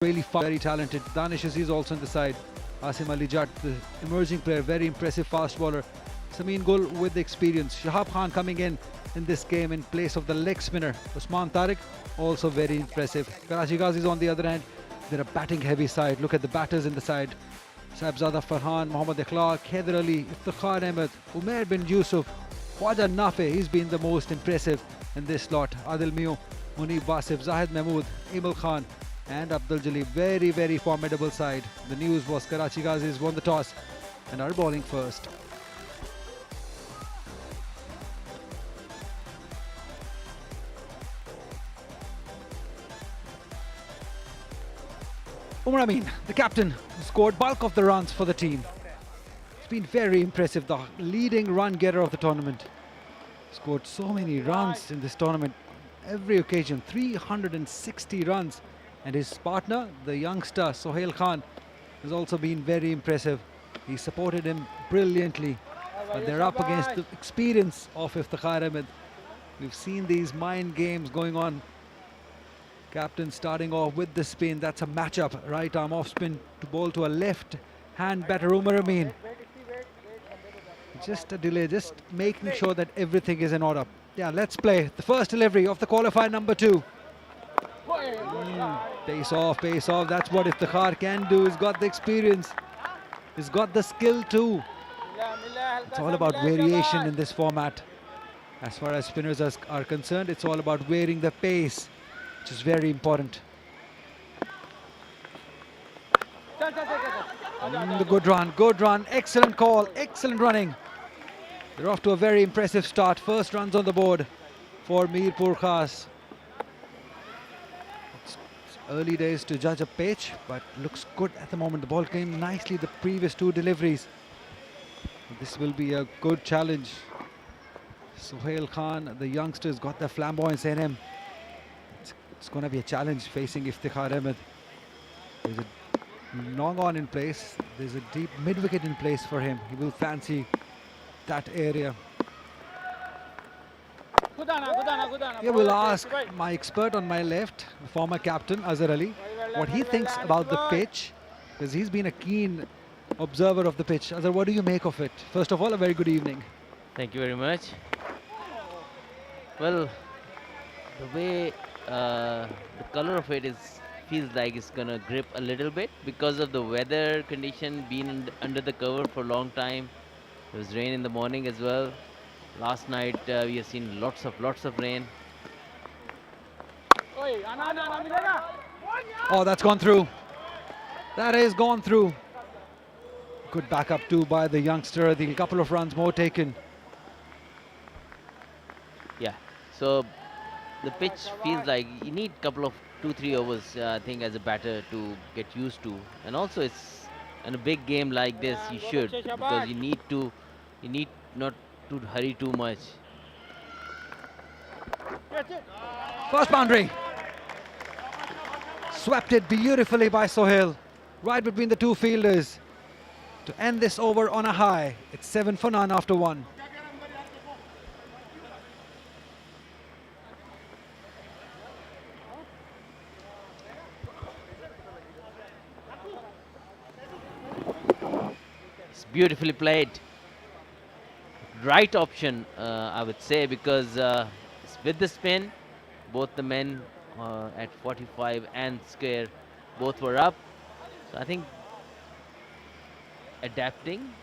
really fast, very talented. Danish is also on the side. Asim Ali Jatt, the emerging player, very impressive fast bowler. Sameen Gul with the experience. Shahab Khan coming in this game in place of the leg spinner. Usman Tariq, also very impressive. Karachi Ghazis on the other hand, they're a batting heavy side. Look at the batters in the side. Saibzada Farhan, Mohammad Ikhlaq, Haider Ali, Iftikhar Ahmed, Umair bin Yusuf, Khwaja Nafe, he's been the most impressive in this lot. Adil Mio, Munib Wasif, Zahid Mahmood, Emil Khan and Abdul Jalil. Very, very formidable side. The news was Karachi Ghazis won the toss and are bowling first. Umar Amin, the captain, scored bulk of the runs for the team. It's been very impressive, the leading run getter of the tournament. Scored so many runs in this tournament, every occasion, 360 runs. And his partner, the youngster Sohail Khan, has also been very impressive. He supported him brilliantly. But they're up against the experience of Iftikhar Ahmed. We've seen these mind games going on. Captain starting off with the spin. That's a matchup. Right arm off spin to bowl to a left hand batter, Umar Amin. Just a delay, just making sure that everything is in order. Yeah, let's play the first delivery of the qualifier number 2. Pace off, pace off. That's what Iftikhar can do. He's got the experience. He's got the skill too. It's all about variation in this format. As far as spinners are concerned, it's all about varying the pace, which is very important. The good run, excellent call, excellent running. They're off to a very impressive start. First runs on the board for Mirpurkhaas. It's early days to judge a pitch, but looks good at the moment. The ball came nicely the previous 2 deliveries. This will be a good challenge. Sohail Khan, the youngsters, got the flamboyance in him. It's going to be a challenge facing Iftikhar Ahmed. There's a long on in place. There's a deep mid-wicket in place for him. He will fancy that area. Yeah, we'll ask my expert on my left, the former captain Azhar Ali, what he thinks about the pitch, because he's been a keen observer of the pitch. Azhar, what do you make of it? First of all, a very good evening. Thank you very much. Well, the way the color of it feels like it's gonna grip a little bit because of the weather condition being under the cover for a long time. There was rain in the morning as well. Last night we have seen lots of rain. Oh, that's gone through. That is gone through. Good backup too by the youngster. The couple of runs more taken. Yeah. So the pitch feels like you need a couple of 2-3 overs, I think, as a batter to get used to. And also, it's in a big game like this, you should, because you need not to hurry too much. First boundary. Swept it beautifully by Sohail, right between the 2 fielders, to end this over on a high. It's 7 for none after 1. It's beautifully played. Right option, I would say, because with the spin, both the men at 45 and square, both were up. So I think adapting,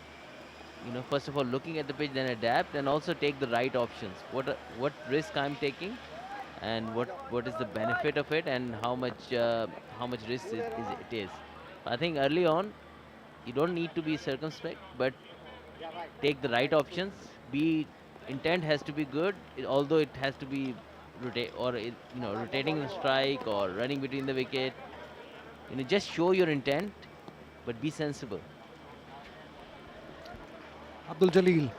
first of all, looking at the pitch, then adapt, and also take the right options. What risk I'm taking, and what is the benefit of it, and how much risk it is. I think early on, you don't need to be circumspect, but take the right options. Intent has to be good, although it has to be rotating the strike or running between the wicket. Just show your intent, but be sensible. Abdul Jalil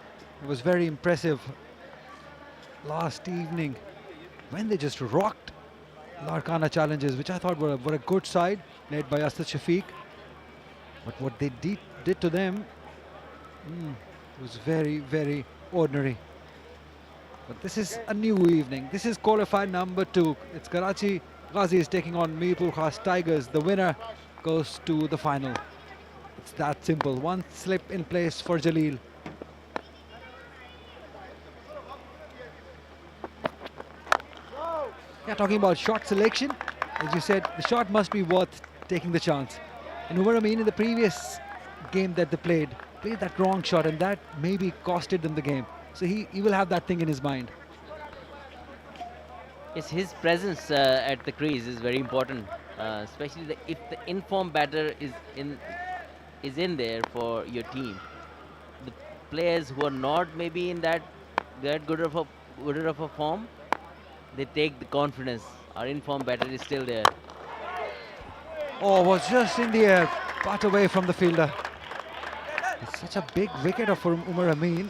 was very impressive last evening when they just rocked Larkana Challenges, which I thought were a good side led by Asad Shafiq. But what they did to them was very, very ordinary. But this is a new evening. This is qualifier number 2. It's Karachi Ghazi is taking on Mirpurkhaas Tigers. The winner goes to the final. It's that simple. One slip in place for Jalil. Yeah, talking about shot selection, as you said, the shot must be worth taking the chance. And Umar Amin in the previous game that they played that wrong shot, and that maybe costed them the game. So he will have that thing in his mind. Yes, his presence at the crease is very important, especially if the informed batter is in there for your team. The players who are not maybe in that good of a form, they take the confidence. Our informed batter is still there. Oh, was just in the air, but away from the fielder. It's such a big wicket for Umar Amin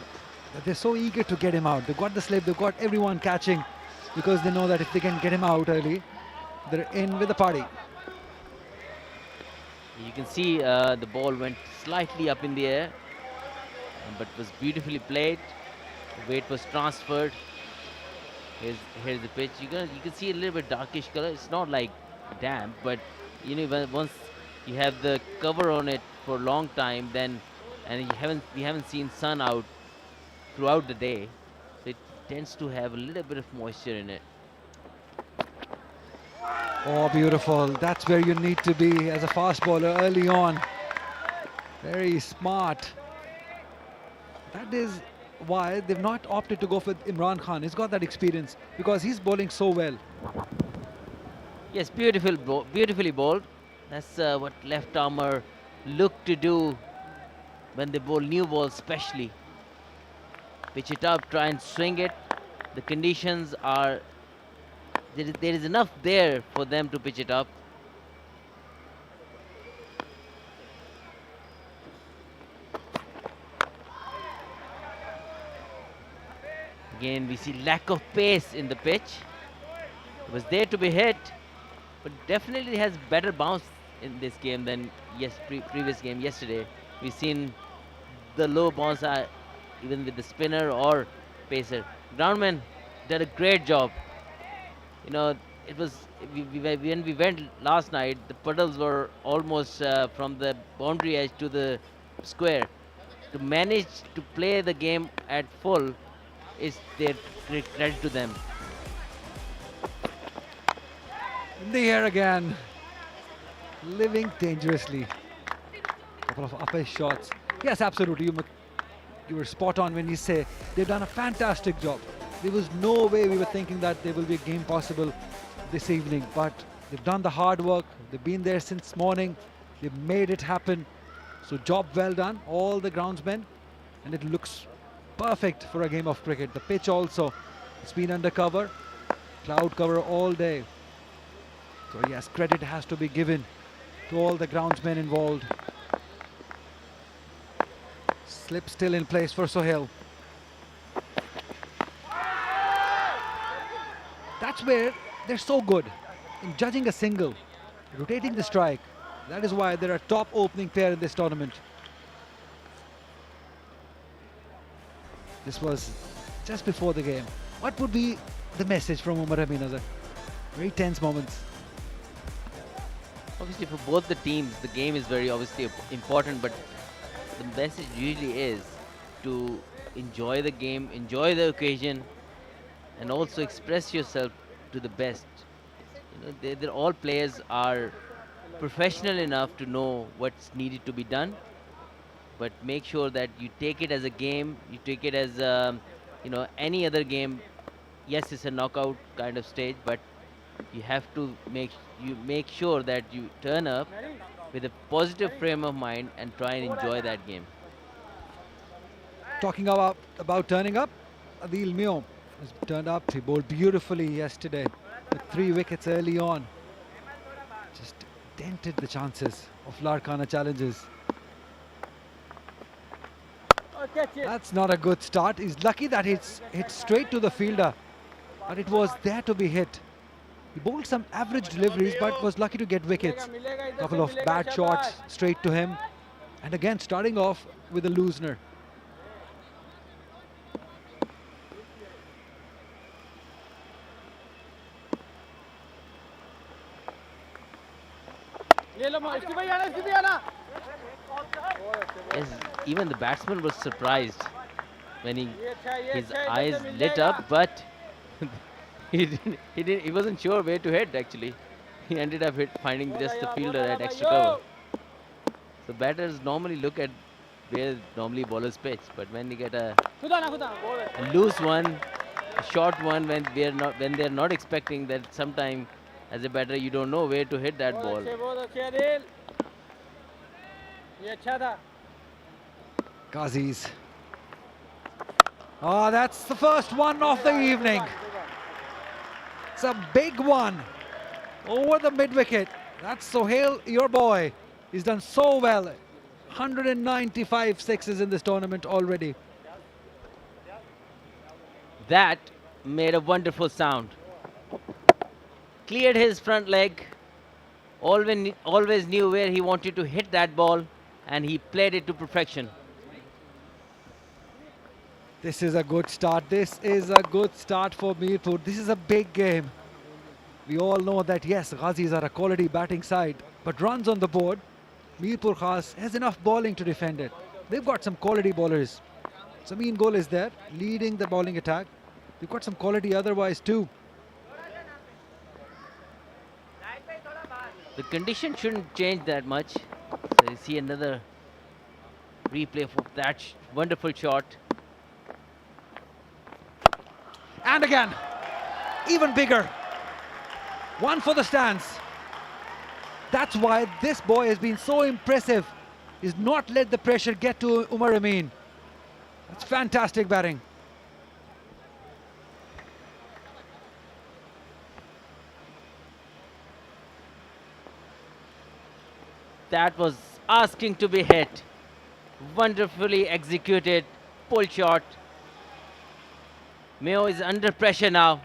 that they're so eager to get him out. They've got the slip, they've got everyone catching because they know that if they can get him out early, they're in with the party. You can see the ball went slightly up in the air, but was beautifully played. The weight was transferred. Here's the pitch. You can see a little bit darkish color. It's not like damp, but once you have the cover on it for a long time, then and we haven't seen sun out throughout the day, so it tends to have a little bit of moisture in it. Oh, beautiful. That's where you need to be as a fast bowler early on. Very smart. That is why they've not opted to go for Imran Khan. He's got that experience because he's bowling so well. Yes, beautifully bowled. That's what left armour look to do when they bowl new balls, especially. Pitch it up, try and swing it. The conditions are there is enough there for them to pitch it up. Again, we see lack of pace in the pitch. It was there to be hit, but definitely has better bounce in this game than previous game yesterday. We've seen the low bounce even with the spinner or pacer. Groundman did a great job. It was when we went last night, the puddles were almost from the boundary edge to the square. To manage to play the game at full is their credit to them. In the air again. Living dangerously. Couple of upper shots. Yes, absolutely. You were spot on when you say they've done a fantastic job. There was no way we were thinking that there will be a game possible this evening, but they've done the hard work. They've been there since morning. They've made it happen. So job well done, all the groundsmen, and it looks perfect for a game of cricket. The pitch also, it's been under cover, cloud cover all day. So yes, credit has to be given to all the groundsmen involved. Slip still in place for Sohail. That's where they're so good in judging a single, rotating the strike. That is why they're a top opening pair in this tournament. This was just before the game. What would be the message from Umar Amin Azhar? Very tense moments. Obviously, for both the teams, the game is very obviously important, but the message usually is to enjoy the game, enjoy the occasion, and also express yourself to the best. They're all players are professional enough to know what's needed to be done, but make sure that you take it as a game, you take it as any other game. Yes, it's a knockout kind of stage, but you have to make sure that you turn up with a positive frame of mind and try and enjoy that game. Talking about turning up, Adil Mio has turned up. He bowled beautifully yesterday with 3 wickets early on. Just dented the chances of Larkana challenges. That's not a good start. He's lucky that it's hit straight to the fielder, but it was there to be hit. He bowled some average deliveries, but was lucky to get wickets. Couple of bad shots straight to him, and again starting off with a loosener. Yes, even the batsman was surprised when his eyes lit up, but he wasn't sure where to head actually. He ended up finding just the fielder at extra cover. So batters normally look at where normally bowlers pitch, but when you get a loose one, a short one, when they're not expecting that, sometime as a batter you don't know where to hit that ball. Ghazis. Oh, that's the first one of the evening. It's a big one over the mid-wicket. That's Sohail, your boy. He's done so well. 195 sixes in this tournament already. That made a wonderful sound. Cleared his front leg. Always knew where he wanted to hit that ball, and he played it to perfection. This is a good start. This is a good start for Mirpur. This is a big game. We all know that, yes, Ghazis are a quality batting side, but runs on the board, Mirpurkhaas has enough bowling to defend it. They've got some quality bowlers. Sameen Gol is there, leading the bowling attack. They've got some quality otherwise too. The condition shouldn't change that much. So you see another replay for that wonderful shot. And again, even bigger. One for the stands. That's why this boy has been so impressive. He's not let the pressure get to Umar Amin. That's fantastic batting. That was asking to be hit. Wonderfully executed pull shot. Mayo is under pressure now.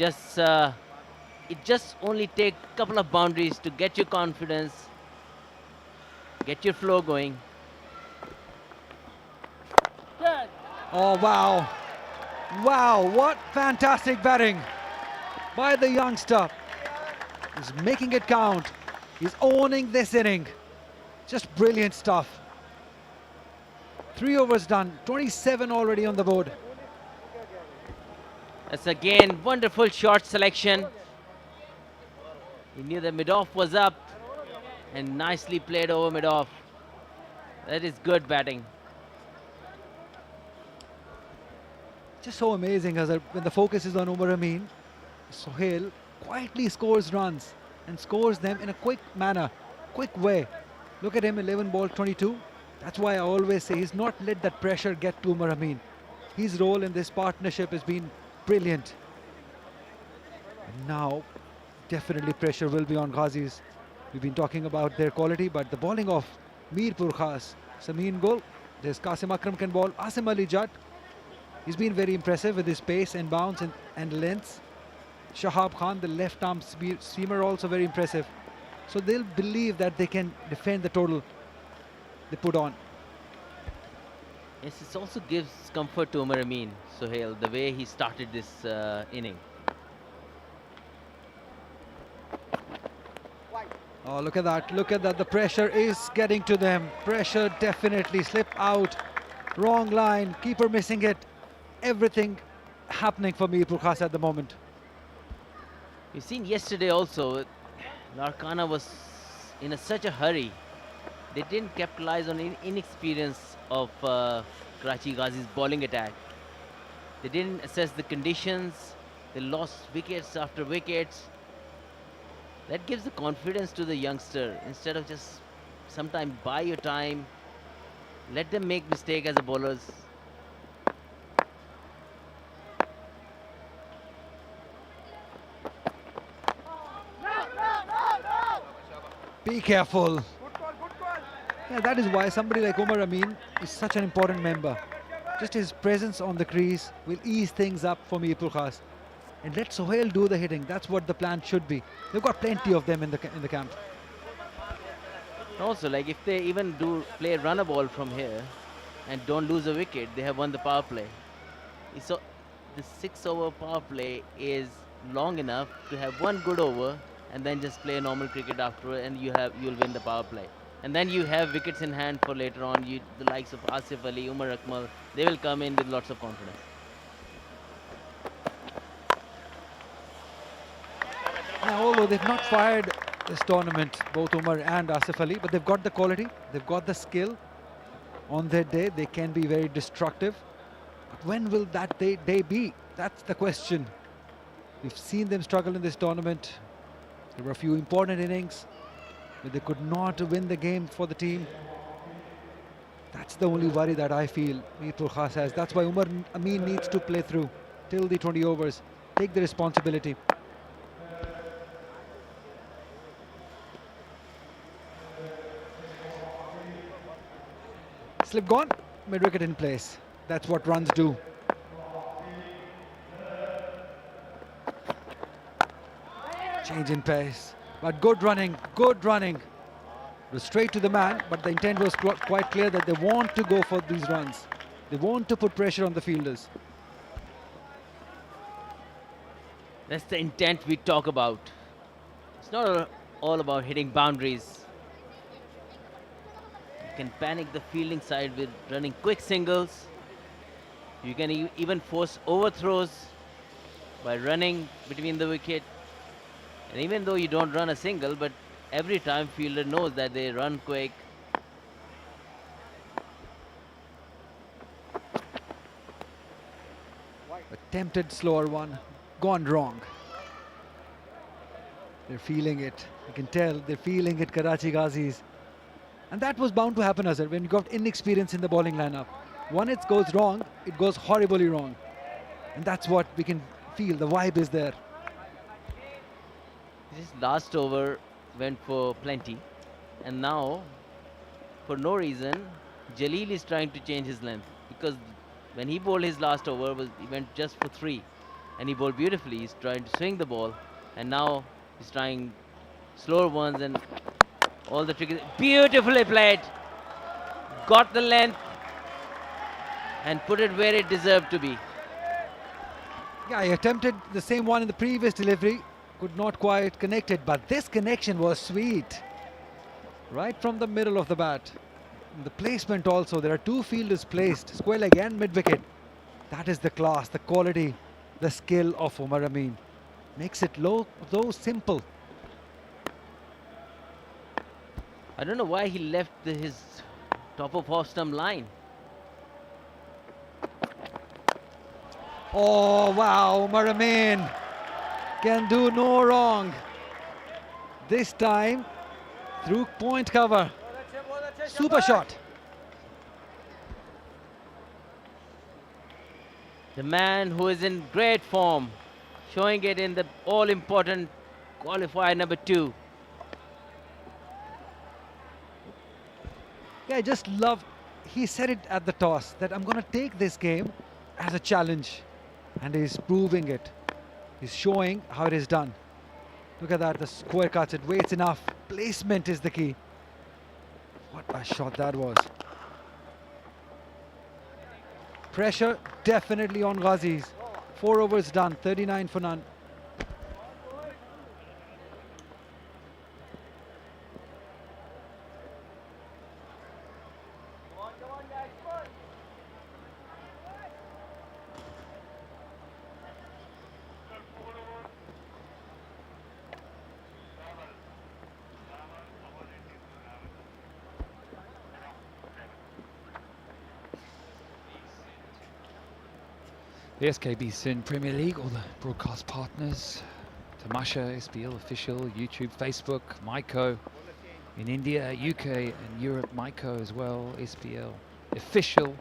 It just only take a couple of boundaries to get your confidence, get your flow going. Oh, wow. Wow, what fantastic batting by the youngster. He's making it count. He's owning this inning. Just brilliant stuff. 3 overs done, 27 already on the board. That's again wonderful short selection. He knew the mid-off was up and nicely played over mid-off. That is good batting. Just so amazing as when the focus is on Umar Amin, Sohail quietly scores runs and scores them in a quick manner, quick way. Look at him, 11 ball 22. That's why I always say he's not let that pressure get to Umar Amin. His role in this partnership has been brilliant. And now, definitely pressure will be on Ghazis. We've been talking about their quality, but the bowling of Mirpurkhaas, Sameen Gol, there's Qasim Akram can bowl, Asim Ali Jatt. He's been very impressive with his pace and bounce and lengths. Shahab Khan, the left arm seamer, also very impressive. So they'll believe that they can defend the total they put on. Yes, it also gives comfort to Umar Amin, Sohail, the way he started this inning. Oh, look at that. Look at that. The pressure is getting to them. Pressure definitely. Slip out. Wrong line. Keeper missing it. Everything happening for Mirpurkhaas at the moment. You've seen yesterday also, Larkana was in such a hurry. They didn't capitalize on inexperience of Karachi Ghazis bowling attack. They didn't assess the conditions. They lost wickets after wickets. That gives the confidence to the youngster. Instead of just sometimes buy your time, let them make mistake as a bowlers. Be careful. Yeah, that is why somebody like Umar Amin is such an important member. Just his presence on the crease will ease things up for Mirpurkhaas. And let Sohail do the hitting. That's what the plan should be. They've got plenty of them in the camp. Also, like if they even play run a ball from here and don't lose a wicket, they have won the power play. So the 6-over power play is long enough to have one good over and then just play normal cricket after it, and you'll win the power play. And then you have wickets in hand for later on. The likes of Asif Ali, Umar Akmal, they will come in with lots of confidence. Now, although they've not fired this tournament, both Umar and Asif Ali, but they've got the quality, they've got the skill. On their day, they can be very destructive. But when will that day be? That's the question. We've seen them struggle in this tournament. There were a few important innings where they could not win the game for the team. That's the only worry that I feel Mirpurkhaas has. That's why Umar Amin needs to play through till the 20 overs, take the responsibility. Slip gone, mid-wicket in place. That's what runs do. Change in pace, but good running, good running. It was straight to the man, but the intent was quite clear that they want to go for these runs. They want to put pressure on the fielders. That's the intent we talk about. It's not all about hitting boundaries. You can panic the fielding side with running quick singles. You can even force overthrows by running between the wicket. And even though you don't run a single, but every time fielder knows that they run quick. Attempted slower one, gone wrong. They're feeling it. You can tell they're feeling it, Karachi Ghazis. And that was bound to happen, Azhar, when you got inexperience in the bowling lineup. When it goes wrong, it goes horribly wrong. And that's what we can feel, the vibe is there. This last over went for plenty. And now, for no reason, Jalil is trying to change his length. Because when he bowled his last over, he went just for 3. And he bowled beautifully. He's trying to swing the ball. And now he's trying slower ones and all the tricks. Beautifully played. Got the length and put it where it deserved to be. Yeah, he attempted the same one in the previous delivery. Could not quite connect it, but this connection was sweet. Right from the middle of the bat. And the placement also, there are 2 fielders placed, square leg and mid-wicket. That is the class, the quality, the skill of Umar Amin. Makes it low, though simple. I don't know why he left his top of off stump line. Oh, wow, Umar Amin can do no wrong. This time, through point cover. Super shot. The man who is in great form, showing it in the all-important qualifier number 2. Yeah, I just love, he said it at the toss, that I'm going to take this game as a challenge. And he's proving it. He's showing how it is done. Look at that, the square cuts, it weights enough. Placement is the key. What a shot that was. Pressure definitely on Ghazis. 4 overs done, 39 for none. The SKB Sin Premier League, all the broadcast partners, Tamasha, SPL official, YouTube, Facebook, Myco, in India, UK and Europe, Myco as well, SPL official,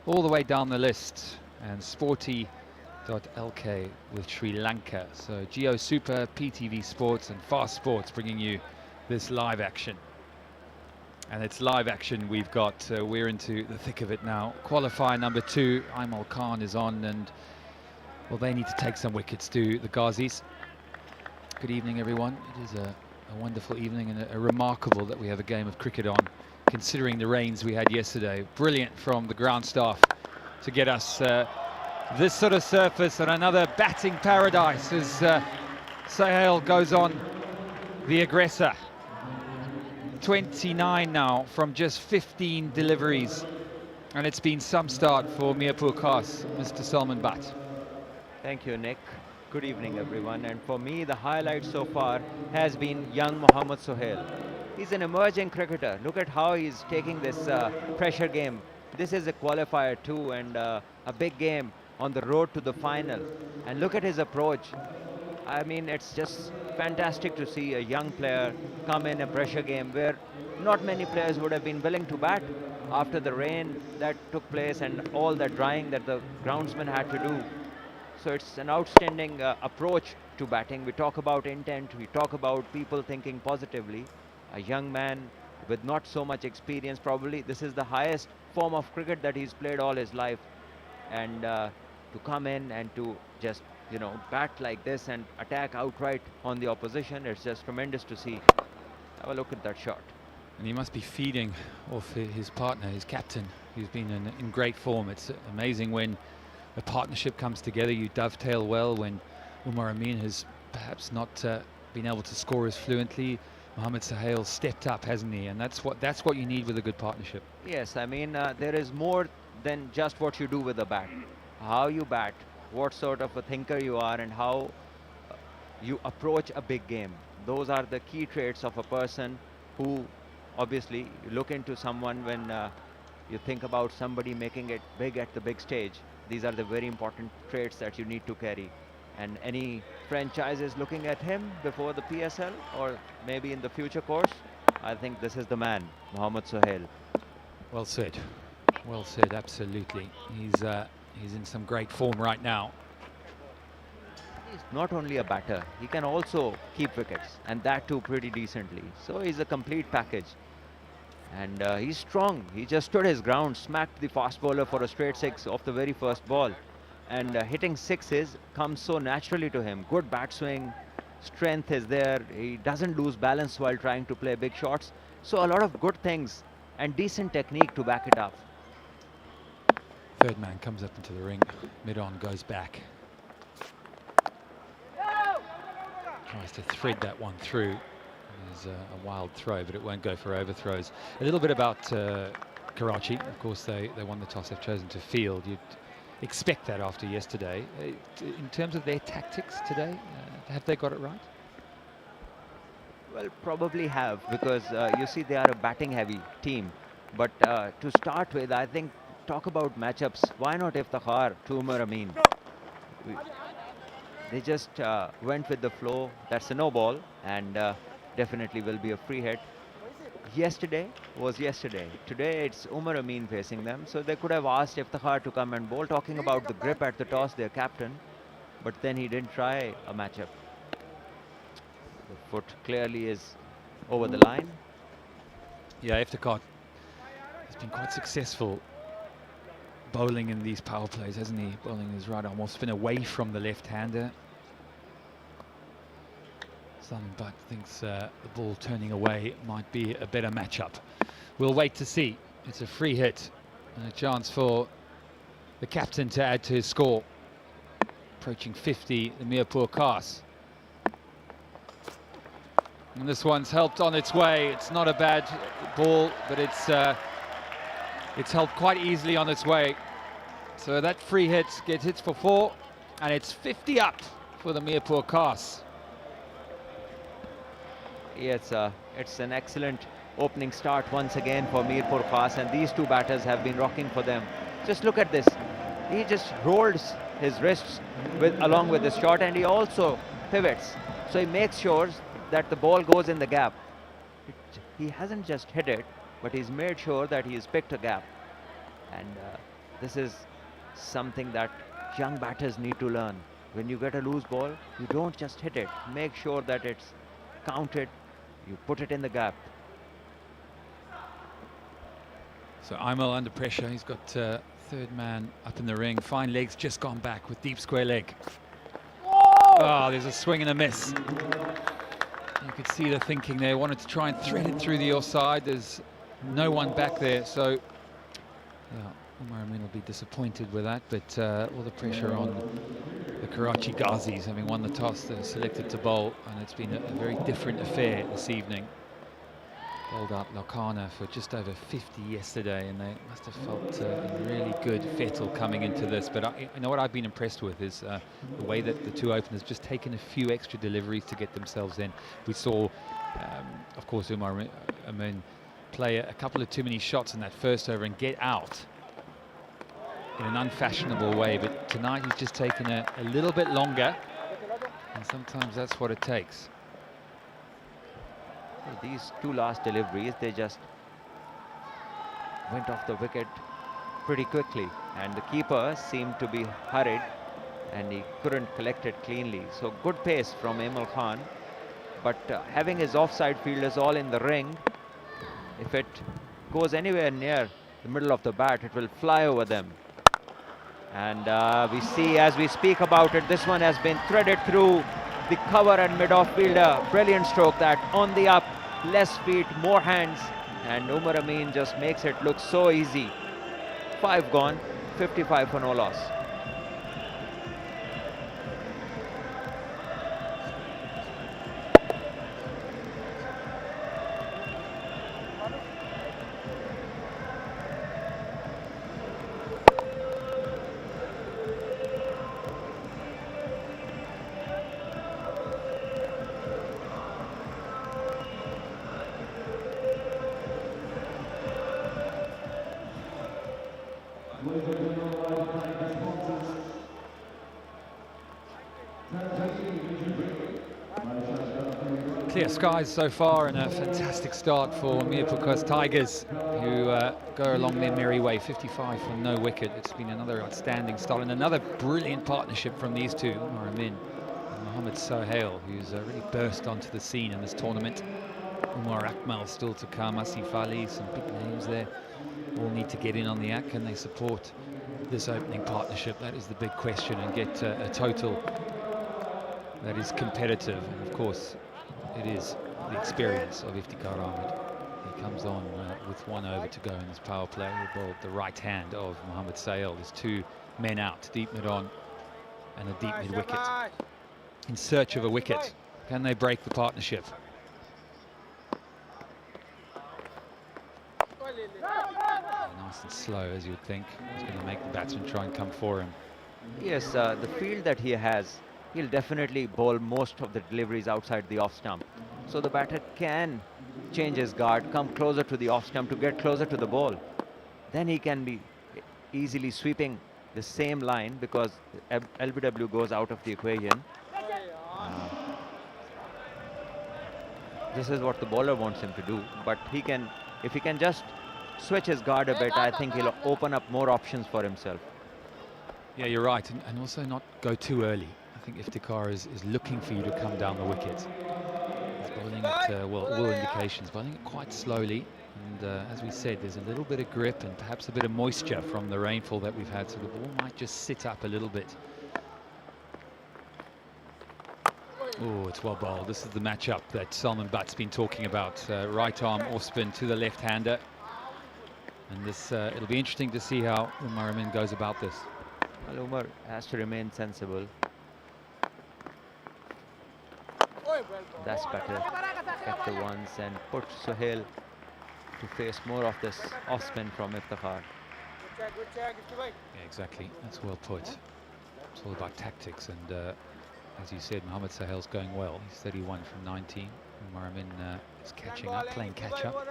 all the way down the list, and Sporty.lk with Sri Lanka. So Geo Super, PTV Sports and Fast Sports bringing you this live action. And it's live action we've got. We're into the thick of it now. Qualifier number 2, Aimal Khan is on, and well, they need to take some wickets to the Ghazis. Good evening, everyone. It is a wonderful evening and a remarkable that we have a game of cricket on, considering the rains we had yesterday. Brilliant from the ground staff to get us this sort of surface and another batting paradise as Sahel goes on the aggressor. 29 now from just 15 deliveries, and it's been some start for Mirpurkhaas, Mr. Salman Butt. Thank you, Nick. Good evening, everyone. And for me, the highlight so far has been young Mohammad Sohail. He's an emerging cricketer. Look at how he's taking this pressure game. This is a qualifier too, and a big game on the road to the final. And look at his approach. I mean, it's just fantastic to see a young player come in a pressure game where not many players would have been willing to bat after the rain that took place and all the drying that the groundsman had to do. So it's an outstanding approach to batting. We talk about intent, we talk about people thinking positively. A young man with not so much experience, probably this is the highest form of cricket that he's played all his life. And to come in and to just, you know, bat like this and attack outright on the opposition, it's just tremendous to see. Have a look at that shot. And he must be feeding off his partner, his captain, who's been in great form. It's amazing when a partnership comes together, you dovetail well. When Umar Amin has perhaps not been able to score as fluently, Mohammad Sohail stepped up, hasn't he? And that's what you need with a good partnership. Yes, I mean, there is more than just what you do with a bat. How you bat, what sort of a thinker you are, and how you approach a big game. Those are the key traits of a person who, obviously, you look into someone when you think about somebody making it big at the big stage. These are the very important traits that you need to carry. And any franchise is looking at him before the PSL or maybe in the future course. I think this is the man, Mohammad Sohail. Well said. Well said, absolutely. He's in some great form right now. He's not only a batter, he can also keep wickets, and that too pretty decently. So he's a complete package. And he's strong. He just stood his ground, smacked the fast bowler for a straight six off the very first ball. And hitting sixes comes so naturally to him. Good bat swing, strength is there. He doesn't lose balance while trying to play big shots. So a lot of good things and decent technique to back it up. Third man comes up into the ring. Mid-on goes back. Tries to thread that one through. There's a wild throw, but it won't go for overthrows. A little bit about Karachi. Of course, they won the toss. They've chosen to field. You'd expect that after yesterday. In terms of their tactics today, have they got it right? Well, probably have, because you see they are a batting heavy team. But to start with, I think, talk about matchups. Why not Iftikhar to Umar Amin? They just went with the flow. That's a no ball, and definitely will be a free hit. Yesterday was yesterday. Today it's Umar Amin facing them. So they could have asked Iftikhar to come and bowl, talking about the grip at the toss, their captain. But then he didn't try a matchup. The foot clearly is over the line. Yeah, Iftikhar has been quite successful bowling in these power plays, hasn't he? Bowling his right arm off spin away from the left-hander. Salman Butt thinks the ball turning away might be a better matchup. We'll wait to see. It's a free hit and a chance for the captain to add to his score. Approaching 50, the Mirpurkhaas. And this one's helped on its way. It's not a bad ball, but it's helped quite easily on its way. So that free hit gets hits for 4, and it's 50 up for the Mirpurkhaas. Yes, it's an excellent opening start once again for Mirpurkhaas, and these two batters have been rocking for them. Just look at this. He just rolls his wrists along with his shot, and he also pivots. So he makes sure that the ball goes in the gap. He hasn't just hit it, but he's made sure that he's picked a gap. And this is something that young batters need to learn. When you get a loose ball, you don't just hit it. Make sure that it's counted. You put it in the gap. So Imel under pressure. He's got third man up in the ring. Fine legs, just gone back with deep square leg. Oh, there's a swing and a miss. You could see the thinking there. Wanted to try and thread it through the offside. There's no one back there, so yeah, Umar Amin will be disappointed with that, but all the pressure on the Karachi Ghazis, having won the toss, they're selected to bowl, and it's been a very different affair this evening. Bowled out Lakhana for just over 50 yesterday, and they must have felt in really good fettle coming into this. But you know what I've been impressed with is the way that the two openers just taken a few extra deliveries to get themselves in. We saw, of course, Umar Amin play a couple of too many shots in that first over and get out in an unfashionable way, but tonight he's just taken a little bit longer, and sometimes that's what it takes. These two last deliveries, they just went off the wicket pretty quickly, and the keeper seemed to be hurried and he couldn't collect it cleanly. So good pace from Imran Khan, but having his offside fielders all in the ring, if it goes anywhere near the middle of the bat, it will fly over them. And we see as we speak about it, this one has been threaded through the cover and mid-off fielder. Brilliant stroke that, on the up, less feet, more hands, and Umar Amin just makes it look so easy. 5 gone, 55 for no loss. Clear skies so far, and a fantastic start for Mirpurkhaas Tigers, who go along their merry way. 55 for no wicket. It's been another outstanding start and another brilliant partnership from these two, Umar Amin and Mohammad Sohail, who's really burst onto the scene in this tournament. Umar Akmal still to come, Asif Ali, some big names there. All need to get in on the act. Can they support this opening partnership? That is the big question, and get a total that is competitive. And of course, it is the experience of Iftikhar Ahmed. He comes on with 1 over to go in this power play. He bowled the right hand of Mohammad Sohail. There's 2 men out, deep mid on and a deep mid wicket. In search of a wicket. Can they break the partnership? Nice and slow, as you would think. He's going to make the batsman try and come for him. Yes, the field that he has, he'll definitely bowl most of the deliveries outside the off stump. So the batter can change his guard, come closer to the off stump to get closer to the ball. Then he can be easily sweeping the same line, because LBW goes out of the equation. This is what the bowler wants him to do, but he can, if he can just switch his guard a bit, I think he'll open up more options for himself. Yeah, you're right, and also not go too early. I think Iftikhar is looking for you to come down the wicket. He's bowling it, well, all indications, bowling it quite slowly. And as we said, there's a little bit of grip and perhaps a bit of moisture from the rainfall that we've had, so the ball might just sit up a little bit. Oh, it's well bowled. This is the matchup that Salman Butt's been talking about. Right arm off spin to the left-hander. And this, it'll be interesting to see how Umar Amin goes about this. Well, Umar has to remain sensible. That's better. Get the ones and put Sohail to face more of this off spin from Iftikhar. Yeah, exactly. That's well put. It's all about tactics, and as you said, Mohammad Sohail's going well. He's 31 from 19. Umar Amin is catching up, playing catch up.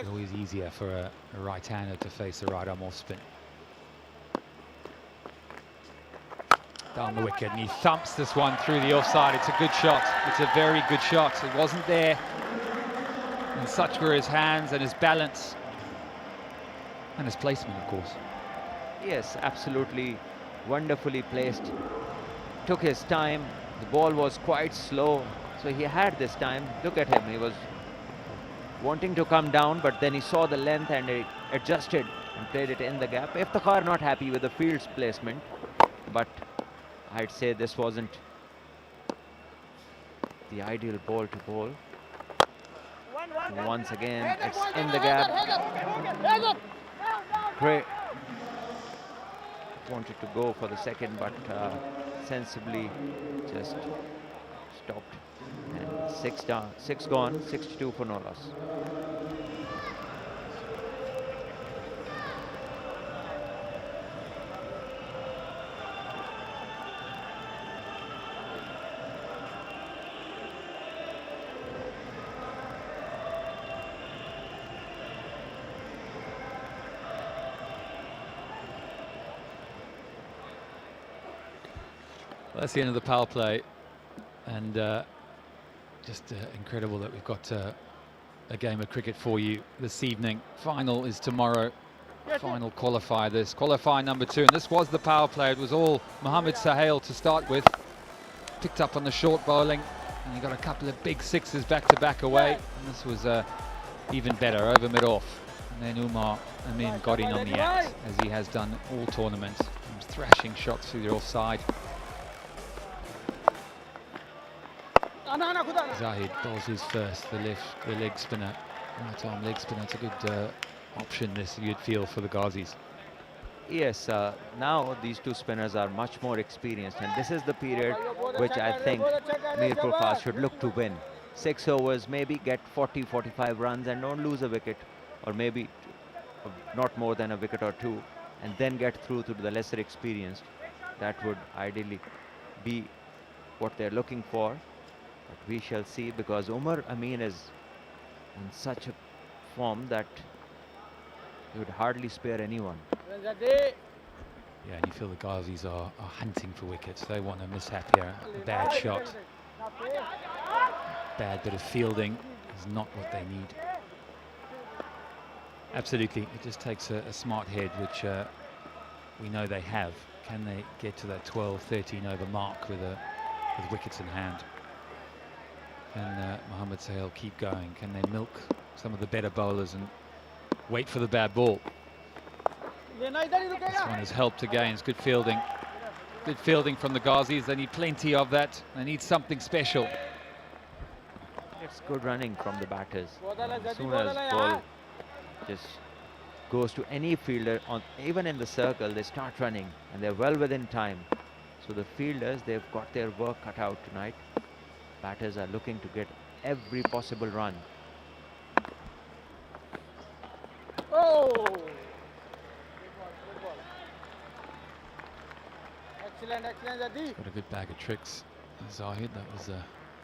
It's always easier for a right-hander to face the right arm off spin. Down the wicket, and he thumps this one through the offside. It's a good shot. It's a very good shot. It wasn't there. And such were his hands and his balance and his placement, of course. Yes, absolutely wonderfully placed. Took his time. The ball was quite slow, so he had this time. Look at him. He was wanting to come down, but then he saw the length and he adjusted and played it in the gap. Iftikhar not happy with the field's placement, but I'd say this wasn't the ideal ball to bowl. Once again, it's in the gap. Great, wanted to go for the second, but sensibly just stopped. And 6 down, 6 gone, 62 for no loss. Well, that's the end of the power play, and just incredible that we've got a game of cricket for you this evening. Final is tomorrow. Final qualifier, this qualifier number 2, and this was the power play. It was all Mohammad Sohail to start with. Picked up on the short bowling, and he got a couple of big sixes back to back away, and this was even better over mid-off. And then Umar Amin got in on the act, as he has done all tournaments. He was thrashing shots through the offside. Zahid bowls his first, the leg spinner, right arm leg spinner. It's a good option, this, you'd feel, for the Ghazis. Yes, now these two spinners are much more experienced, and this is the period which I think Mirpurkhaas should look to win. 6 overs, maybe get 40-45 runs and don't lose a wicket, or maybe not more than a wicket or two, and then get through to the lesser experienced. That would ideally be what they're looking for. But we shall see, because Umar Amin is in such a form that he would hardly spare anyone. Yeah, and you feel the Ghazis are hunting for wickets. They want a mishap here. A bad shot, bad bit of fielding is not what they need. Absolutely, it just takes a smart head, which we know they have. Can they get to that 12-13 over mark with wickets in hand? Can Mohammad Sohail keep going? Can they milk some of the better bowlers and wait for the bad ball? This one has helped again. It's good fielding. Good fielding from the Ghazis. They need plenty of that. They need something special. It's good running from the batters. As soon as ball just goes to any fielder, even in the circle, they start running, and they're well within time. So the fielders, they've got their work cut out tonight. Batters are looking to get every possible run. Oh! Excellent, Zadi. Got a good bag of tricks. Zahid, that was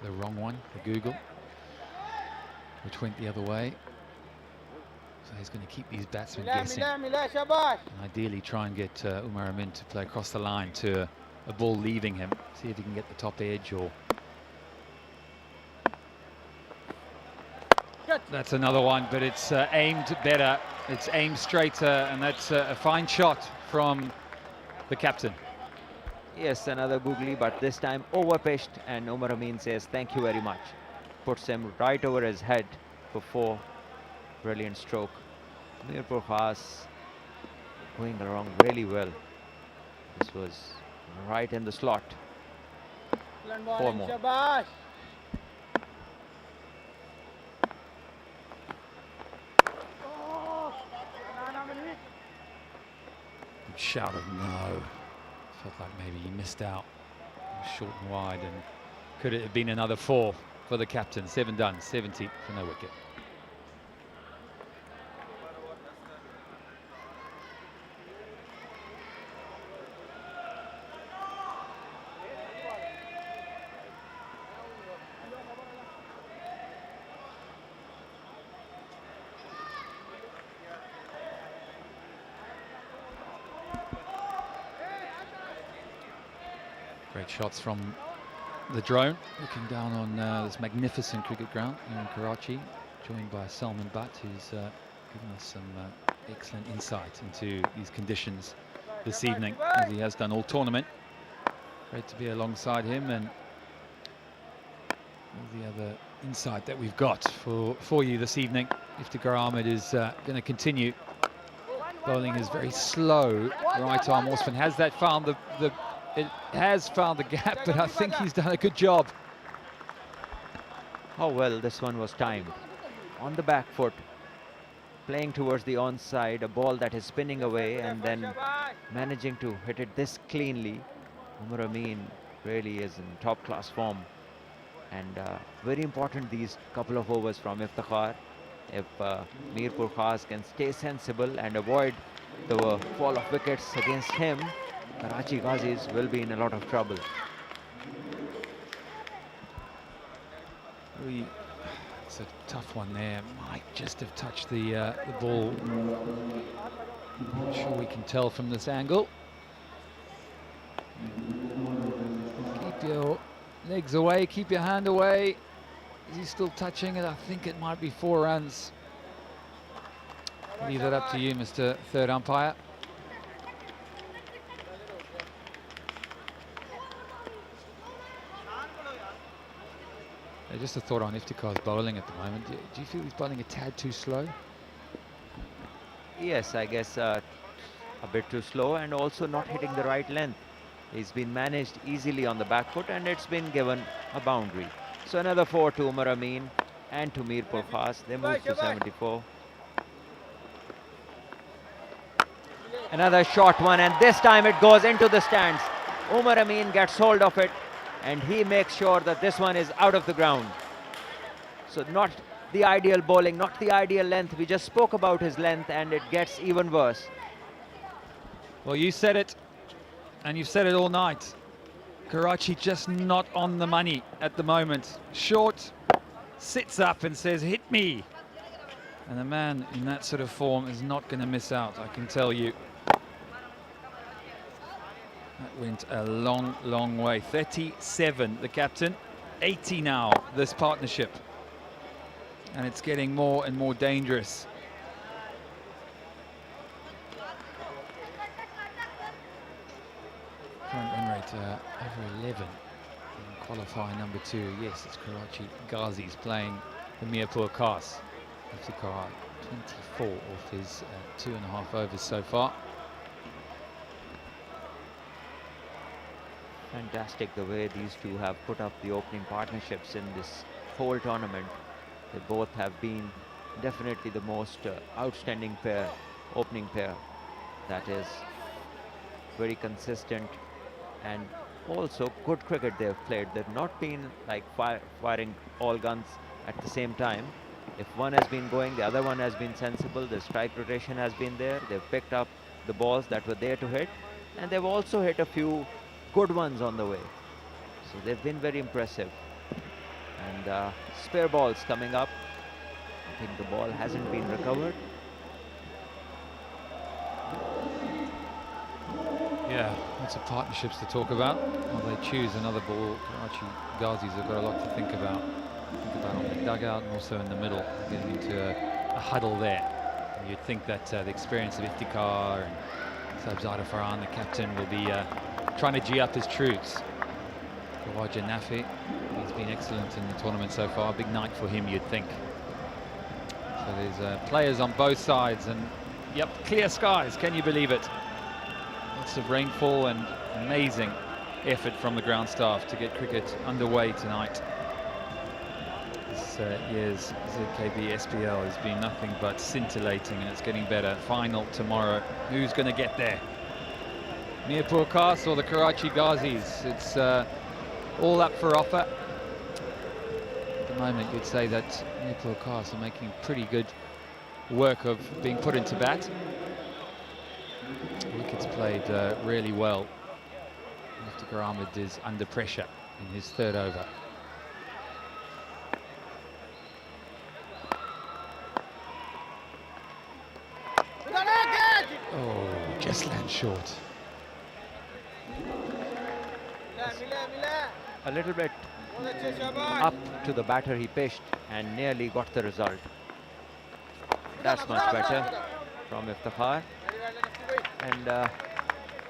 the wrong one, the Google, which went the other way. So he's going to keep these batsmen guessing. And ideally try and get Umar Amin to play across the line to a ball leaving him. See if he can get the top edge, or... That's another one, but it's aimed better. It's aimed straighter, and that's a fine shot from the captain. Yes, another googly, but this time over-pitched, and Umar Amin says thank you very much. Puts him right over his head for 4. Brilliant stroke. Mirpurkhaas going along really well. This was right in the slot. 4 more. Good shout of no. Felt like maybe he missed out. Short and wide, and could it have been another 4 for the captain? 7 done, 70 for no wicket. Great shots from the drone, looking down on this magnificent cricket ground here in Karachi, joined by Salman Butt, who's given us some excellent insight into these conditions this evening, as he has done all tournament. Great to be alongside him, and all the other insight that we've got for you this evening. Iftikhar Ahmed is going to continue. Bowling is very slow. Right arm offspin. Has that found it has found the gap, but I think he's done a good job. How well this one was timed. On the back foot, playing towards the onside, a ball that is spinning away, and then managing to hit it this cleanly. Umar Amin really is in top-class form. And very important these couple of overs from Iftikhar. If Mirpurkhaas can stay sensible and avoid the fall of wickets against him, Karachi Ghazis will be in a lot of trouble. It's a tough one there. Might just have touched the ball. Not sure we can tell from this angle. Keep your legs away, keep your hand away. Is he still touching it? I think it might be 4 runs. Leave that up to you, Mr. Third Umpire. Just a thought on Iftikhar's bowling at the moment. Do you feel he's bowling a tad too slow? Yes, I guess a bit too slow and also not hitting the right length. He's been managed easily on the back foot and it's been given a boundary. So another 4 to Umar Amin and to Mirpurkhaas. They move to 74. Another short one, and this time it goes into the stands. Umar Amin gets hold of it and he makes sure that this one is out of the ground. So not the ideal bowling, not the ideal length. We just spoke about his length and it gets even worse. Well, you said it, and you've said it all night. Karachi just not on the money at the moment. Short, sits up and says, hit me. And a man in that sort of form is not going to miss out, I can tell you. That went a long, long way. 37, the captain. 80 now, this partnership. And it's getting more and more dangerous. Current run rate over 11 in qualifier number 2. Yes, it's Karachi Ghazis playing the Mirpurkhaas. Iftikhar 24 off his 2.5 overs so far. Fantastic the way these two have put up the opening partnerships in this whole tournament. They both have been definitely the most outstanding pair, opening pair. That is very consistent and also good cricket they've played. They've not been like firing all guns at the same time. If one has been going, the other one has been sensible. The strike rotation has been there. They've picked up the balls that were there to hit, and they've also hit a few good ones on the way. So they've been very impressive. And spare balls coming up. I think the ball hasn't been recovered. Yeah, lots of partnerships to talk about. Well, they choose another ball. Karachi Ghazis have got a lot to think about. Think about on the dugout and also in the middle, getting into a huddle there. And you'd think that the experience of Iftikhar and Sabzada Farhan, the captain, will be trying to G up his troops. Khawaja Nafi, he's been excellent in the tournament so far. Big night for him, you'd think. So there's players on both sides, and yep, clear skies, can you believe it? Lots of rainfall and amazing effort from the ground staff to get cricket underway tonight. This year's ZKB SPL has been nothing but scintillating, and it's getting better. Final tomorrow. Who's going to get there? Mirpurkhaas or the Karachi Ghazis? It's all up for offer. At the moment, you'd say that Mirpurkhaas are making pretty good work of being put into bat. Wickets played really well. Iftikhar Ahmed is under pressure in his 3rd over. Oh, just land short. A little bit up to the batter he pitched and nearly got the result. That's much better from Iftikhar. And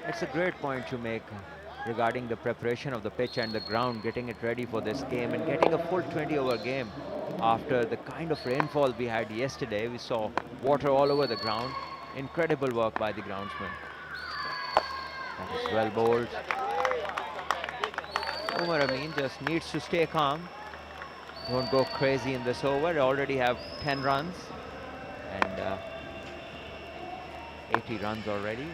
it's a great point to make regarding the preparation of the pitch and the ground, getting it ready for this game and getting a full 20-over game. After the kind of rainfall we had yesterday, we saw water all over the ground. Incredible work by the groundsman. That is well bowled. Umar Amin just needs to stay calm. Don't go crazy in this over. They already have 10 runs and 80 runs already.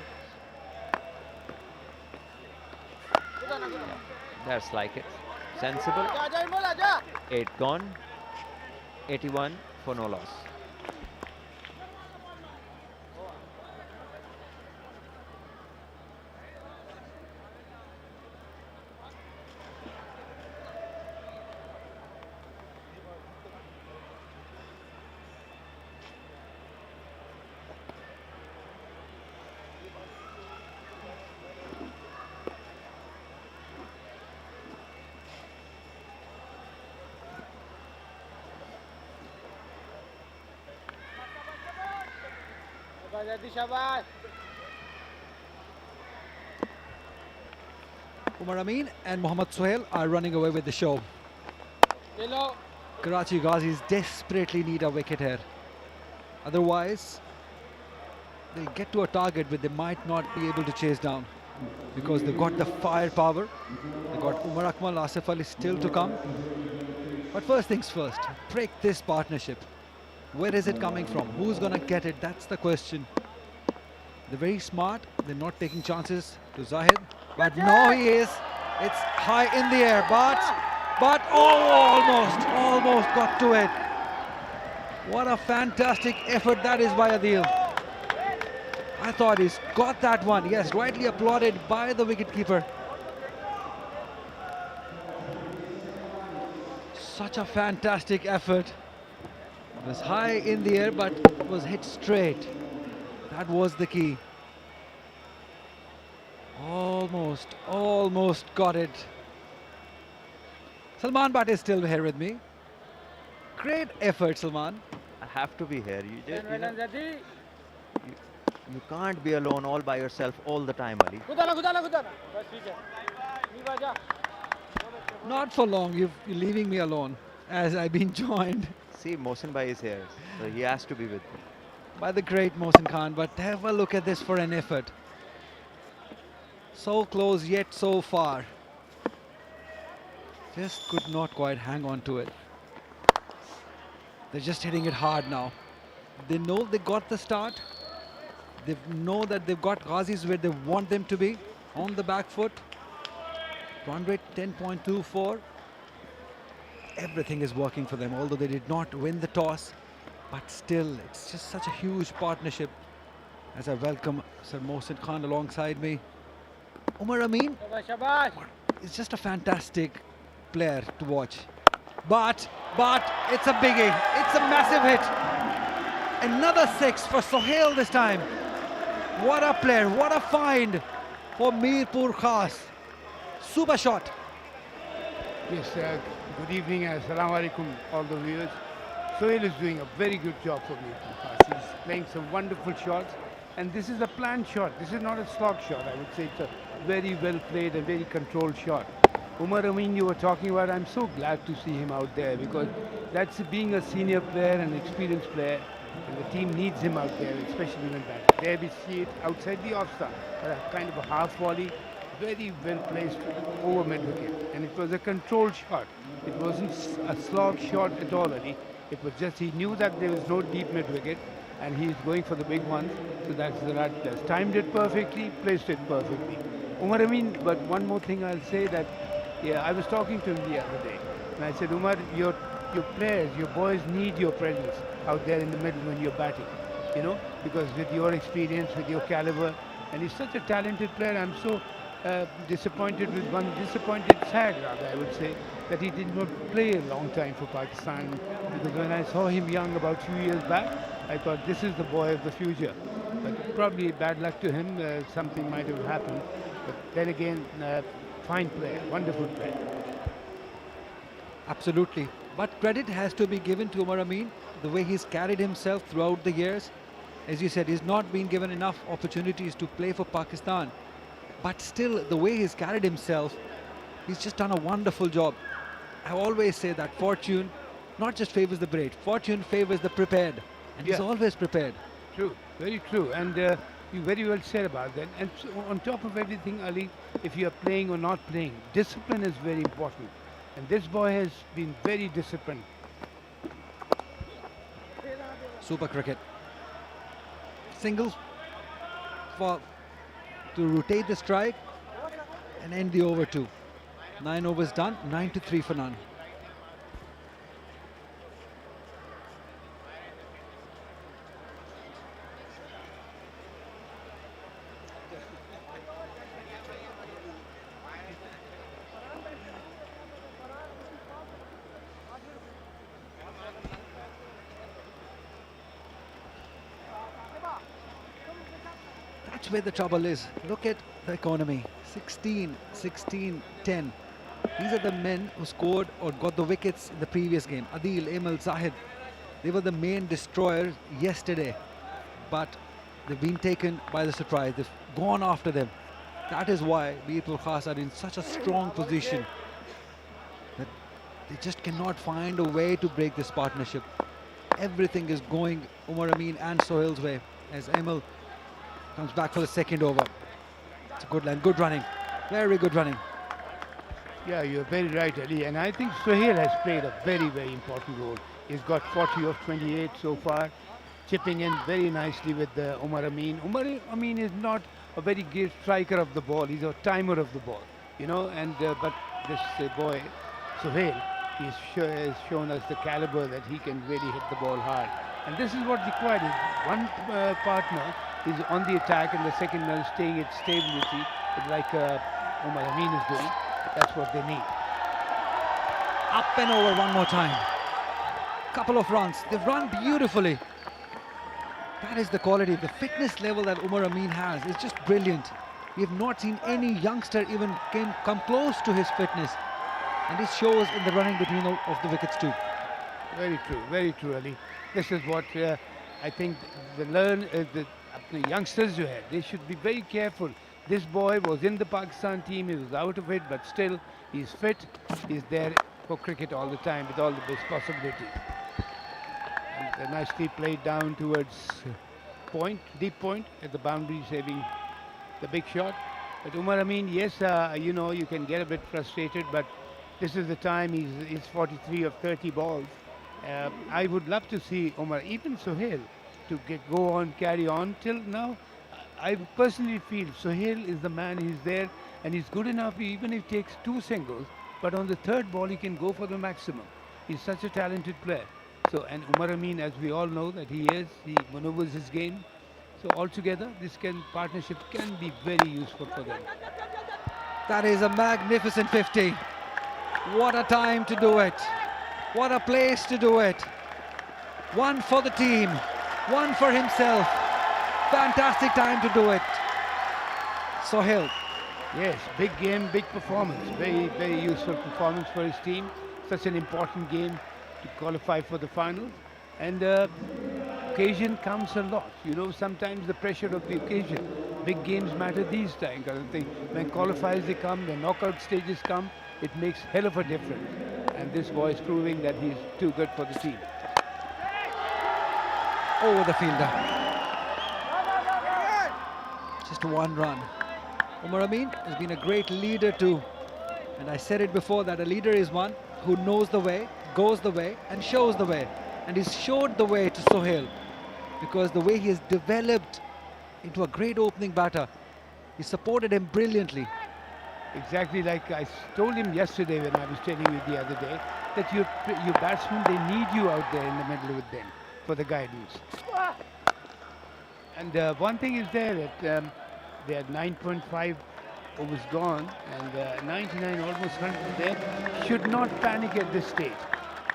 That's like it. Sensible. आजा आजा इमोल आजा 8 gone. 81 for no loss. शाबाश आदि शाबाश Umar Amin and Mohammad Sohail are running away with the show. ले लो Karachi Ghazis desperately need a wicket here. Otherwise, they get to a target which they might not be able to chase down because they've got the firepower. They've got Umar Akmal, Asif Ali still to come. But first things first, break this partnership. Where is it coming from? Who's going to get it? That's the question. They're very smart. They're not taking chances to Zahid. But now he is. It's high in the air. But almost got to it. What a fantastic effort that is by Adil. I thought he's got that one. Yes, rightly applauded by the wicketkeeper. Such a fantastic effort. It was high in the air, but it was hit straight. That was the key. Almost got it. Salman Bhatt is still here with me. Great effort, Salman. I have to be here. You just, Velan आदि you can't be alone all by yourself all the time, Ali. खुदा ना बस ठीक है नीव आजा Not for long. You're leaving me alone as I've been joined See, Mohsin Bhai is here, so he has to be with me. by the great Mohsin Khan. But have a look at this for an effort. So close yet so far. Just could not quite hang on to it. They're just hitting it hard now. They know they got the start. They know that they've got Ghazis where they want them to be, on the back foot. Run rate 10.24. Everything is working for them, although they did not win the toss. But still, it's just such a huge partnership. As I welcome Sir Mohsin Khan alongside me. Umar Amin शाबाश शाबाश is just a fantastic player to watch. But it's a biggie. It's a massive hit. Another six for Sohail this time. What a player, what a find for Mirpurkhaas. Super shot. Yes, good evening and assalamu alaikum all the viewers. Sohail is doing a very good job for me. He's playing some wonderful shots and this is a planned shot. This is not a slog shot. I would say it's a very well played and very controlled shot. Umar Amin you were talking about, I'm so glad to see him out there because that's being a senior player and experienced player and the team needs him out there, especially when batting. There we see it outside the off-stump, a kind of a half volley, very well placed over mid-wicket and it was a controlled shot. It wasn't a slog shot at all, Ali. It was just he knew that there was no deep mid-wicket and he is going for the big one, so that's the right place. Timed it perfectly, placed it perfectly. Umar Amin, but one more thing I'll say that, yeah, I was talking to him the other day and I said, Umar, your players, your boys need your presence out there in the middle when you're batting, you know, because with your experience, with your caliber, and he's such a talented player, I'm so disappointed sad rather, I would say, that he did not play a long time for Pakistan because when I saw him young about 2 years back, I thought this is the boy of the future. But probably bad luck to him, something might have happened. But then again, fine player, wonderful player. Absolutely. But credit has to be given to Umar Amin, the way he's carried himself throughout the years. As you said, he's not been given enough opportunities to play for Pakistan. But still, the way he's carried himself, he's just done a wonderful job. I always say that fortune not just favors the brave, fortune favors the prepared. And he's Yeah. always prepared. True, very true. And you very well said about that. And so on top of everything, Ali, if you are playing or not playing, discipline is very important. And this boy has been very disciplined. Super cricket. Single for to rotate the strike. and end the over too. 9 overs done, 9-3 for none. That's where the trouble is. Look at the economy. 16, 16, 10. These are the men who scored or got the wickets in the previous game. Adil, Emil, Zahid. They were the main destroyers yesterday. But they've been taken by the surprise. They've gone after them. That is why Mirpurkhaas are in such a strong position that they just cannot find a way to break this partnership. Everything is going Umar Amin and Sohail's way as Emil comes back for the second over. It's a good line, good running, very good running. Yeah, you're very right, Ali. And I think Sohail has played a very, very important role. He's got 40 of 28 so far, chipping in very nicely with Umar Amin. Umar Amin is not a very great striker of the ball. He's a timer of the ball, you know. And but this boy, Sohail, has shown us the caliber that he can really hit the ball hard. And this is what required. Is one partner is on the attack and the second one is staying at stability, like Umar Amin is doing. That's what they need. Up and over one more time. Couple of runs. They've run beautifully. That is the quality. The fitness level that Umar Amin has is just brilliant. We have not seen any youngster even come close to his fitness. And it shows in the running between of the wickets too. Very true, Ali. This is what I think the youngsters you had, they should be very careful. This boy was in the Pakistan team, he was out of it, but still he's fit, he's there for cricket all the time with all the best possibilities. And nicely played down towards deep point at the boundary, saving the big shot. But Umar Amin, yes, you know, you can get a bit frustrated, but this is the time. He's 43 of 30 balls. I would love to see Umar, even Sohail, to go on, carry on. Till now, I personally feel Sohail is the man. He's there and he's good enough even if he takes 2 singles, but on the third ball he can go for the maximum. He's such a talented player. So, and Umar Amin, as we all know that he maneuvers his game. So altogether, this partnership can be very useful for them. That is a magnificent 50. What a time to do it. What a place to do it. One for the team, one for himself. Fantastic time to do it. Sohail. Yes, big game, big performance. Very, very useful performance for his team. Such an important game to qualify for the finals. And occasion comes a lot. You know, sometimes the pressure of the occasion. Big games matter these times. I think when qualifiers they come, when knockout stages come, it makes hell of a difference. And this boy is proving that he's too good for the team. Over the fielder. Just 1 run. Umar Amin has been a great leader too. And I said it before that a leader is one who knows the way, goes the way and shows the way. And he's showed the way to Sohail because the way he has developed into a great opening batter, he supported him brilliantly. Exactly like I told him yesterday when I was telling you the other day, that your batsmen, they need you out there in the middle with them for the guidance. And one thing is there that they had 9.5 overs gone and 99 almost 100 there. Should not panic at this stage.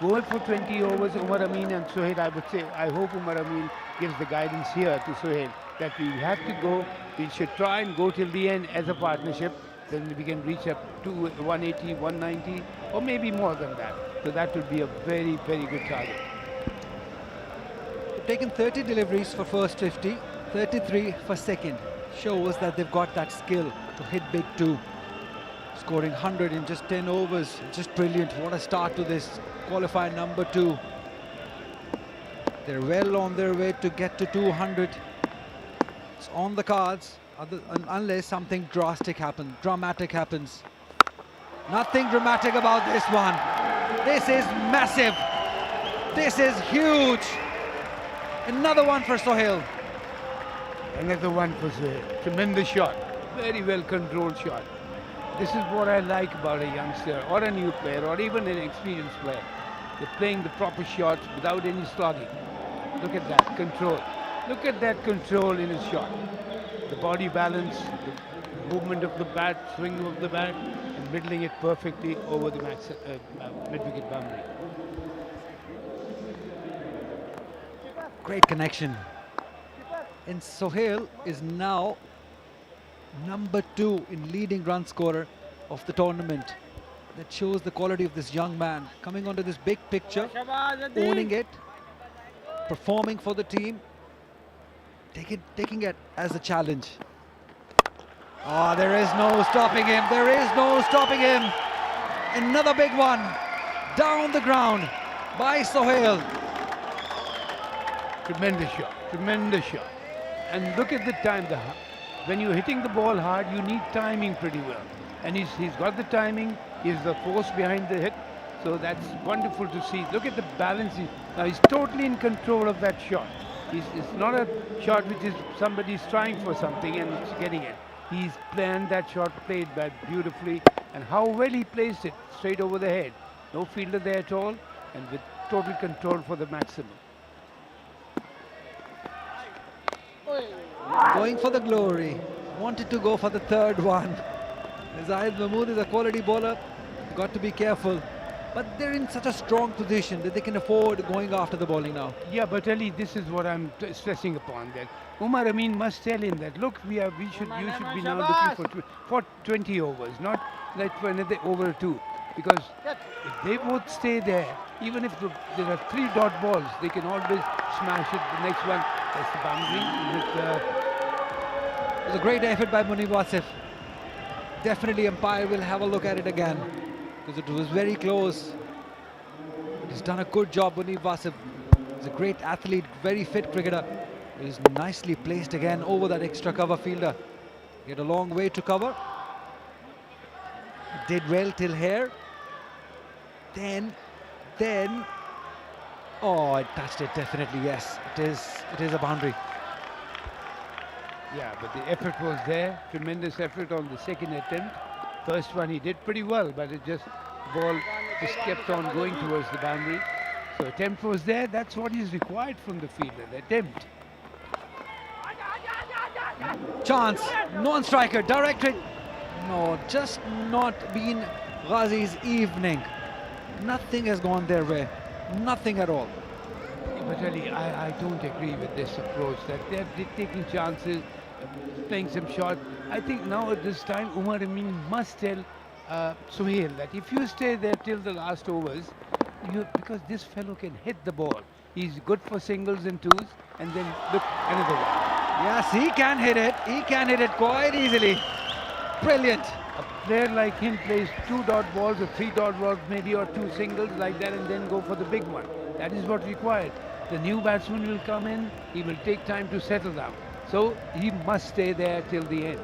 Go for 20 overs, Umar Amin and Sohail. I would say, I hope Umar Amin gives the guidance here to Sohail that we have to go, we should try and go till the end as a partnership. Then we can reach up to 180, 190 or maybe more than that. So that would be a very, very good target. They've taken 30 deliveries for first 50, 33 for second. Shows that they've got that skill to hit big too. Scoring 100 in just 10 overs, just brilliant. What a start to this qualifier number 2. They're well on their way to get to 200. It's on the cards, unless something dramatic happens. Nothing dramatic about this one. This is massive. This is huge. Another one for Sohail. Another one for Sohail. Tremendous shot. Very well controlled shot. This is what I like about a youngster or a new player or even an experienced player. They're playing the proper shots without any slogging. Look at that control. Look at that control in his shot. The body balance, the movement of the bat, swing of the bat, and middling it perfectly over the mid-wicket boundary. Great connection. And Sohail is now number 2 in leading run scorer of the tournament. That shows the quality of this young man coming onto this big picture, शाबाश owning Adeel it, performing for the team, taking it as a challenge. Ah, there is no stopping him. There is no stopping him. Another big one down the ground by Sohail. Tremendous shot, tremendous shot. And look at the time. When you're hitting the ball hard, you need timing pretty well. And he's got the timing, he's the force behind the hit. So that's wonderful to see. Look at the balance. Now he's totally in control of that shot. It's not a shot which is somebody's trying for something and it's getting it. He's planned that shot, played that beautifully, and how well he placed it, straight over the head. No fielder there at all, and with total control for the maximum. Going for the glory. Wanted to go for the third one. Zahid Mahmood is a quality bowler. Got to be careful. But they're in such a strong position that they can afford going after the bowling now. Yeah, but Ali, this is what I'm stressing upon, that Umar Amin must tell him that, look, you should be now looking for 20 overs, not like for another over 2. Because if they both stay there, even if there are 3 dot balls, they can always smash it. The next one, that's the boundary. It was a great effort by Munib Wasif. Definitely umpire will have a look at it again, because it was very close. He's done a good job, Munib Wasif. He's a great athlete, very fit cricketer. He's nicely placed again over that extra cover fielder. He had a long way to cover. He did well till here. Then, oh, it touched it, definitely, yes. It is a boundary. Yeah, but the effort was there. Tremendous effort on the second attempt. First one he did pretty well, but the ball just kept on going towards the boundary. So attempt was there. That's what is required from the fielder, the attempt. Chance, non-striker, direct hit. No, just not been Ghazi's evening. Nothing has gone their way. Nothing at all. But Ali, I don't agree with this approach that they're taking chances, playing some shot. I think now at this time, Umar Amin must tell Sohail that if you stay there till the last overs, because this fellow can hit the ball. He's good for singles and twos, and then look, another one. Yes, he can hit it. He can hit it quite easily. Brilliant. A player like him plays 2 dot balls or 3 dot balls maybe, or 2 singles like that, and then go for the big one. That is what's required. The new batsman will come in, he will take time to settle down. So he must stay there till the end.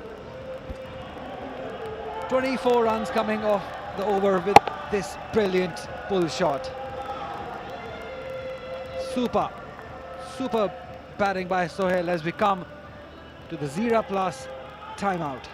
24 runs coming off the over with this brilliant pull shot. Super batting by Sohail as we come to the Zira Plus timeout.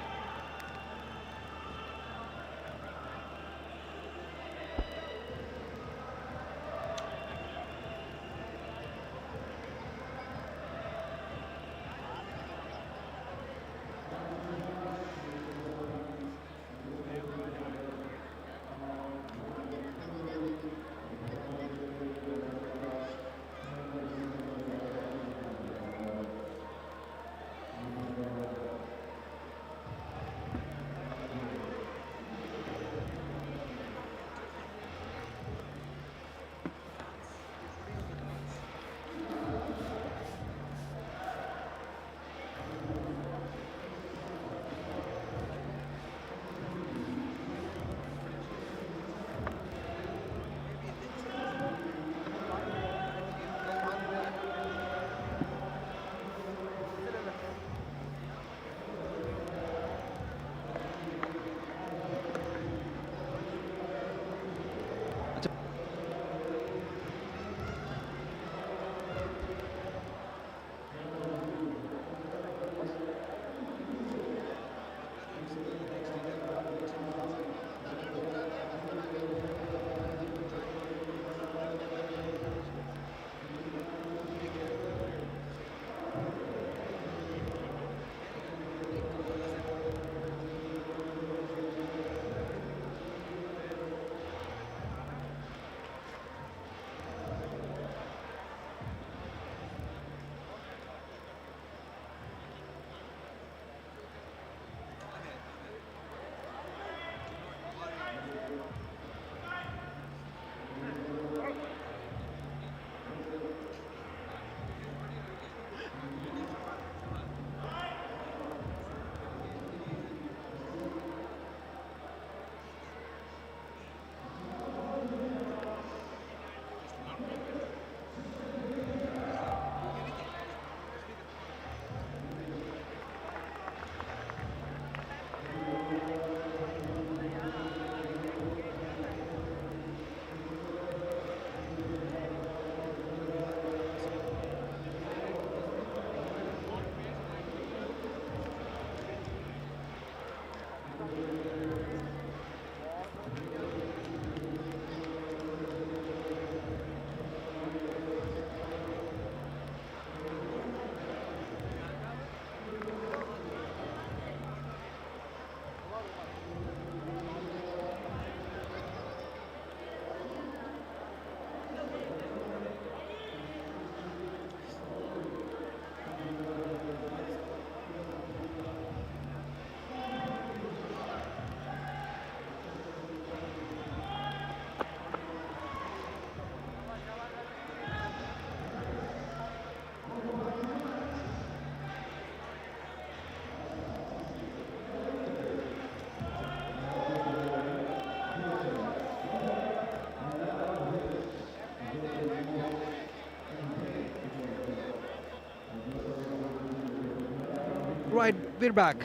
Right, we're back.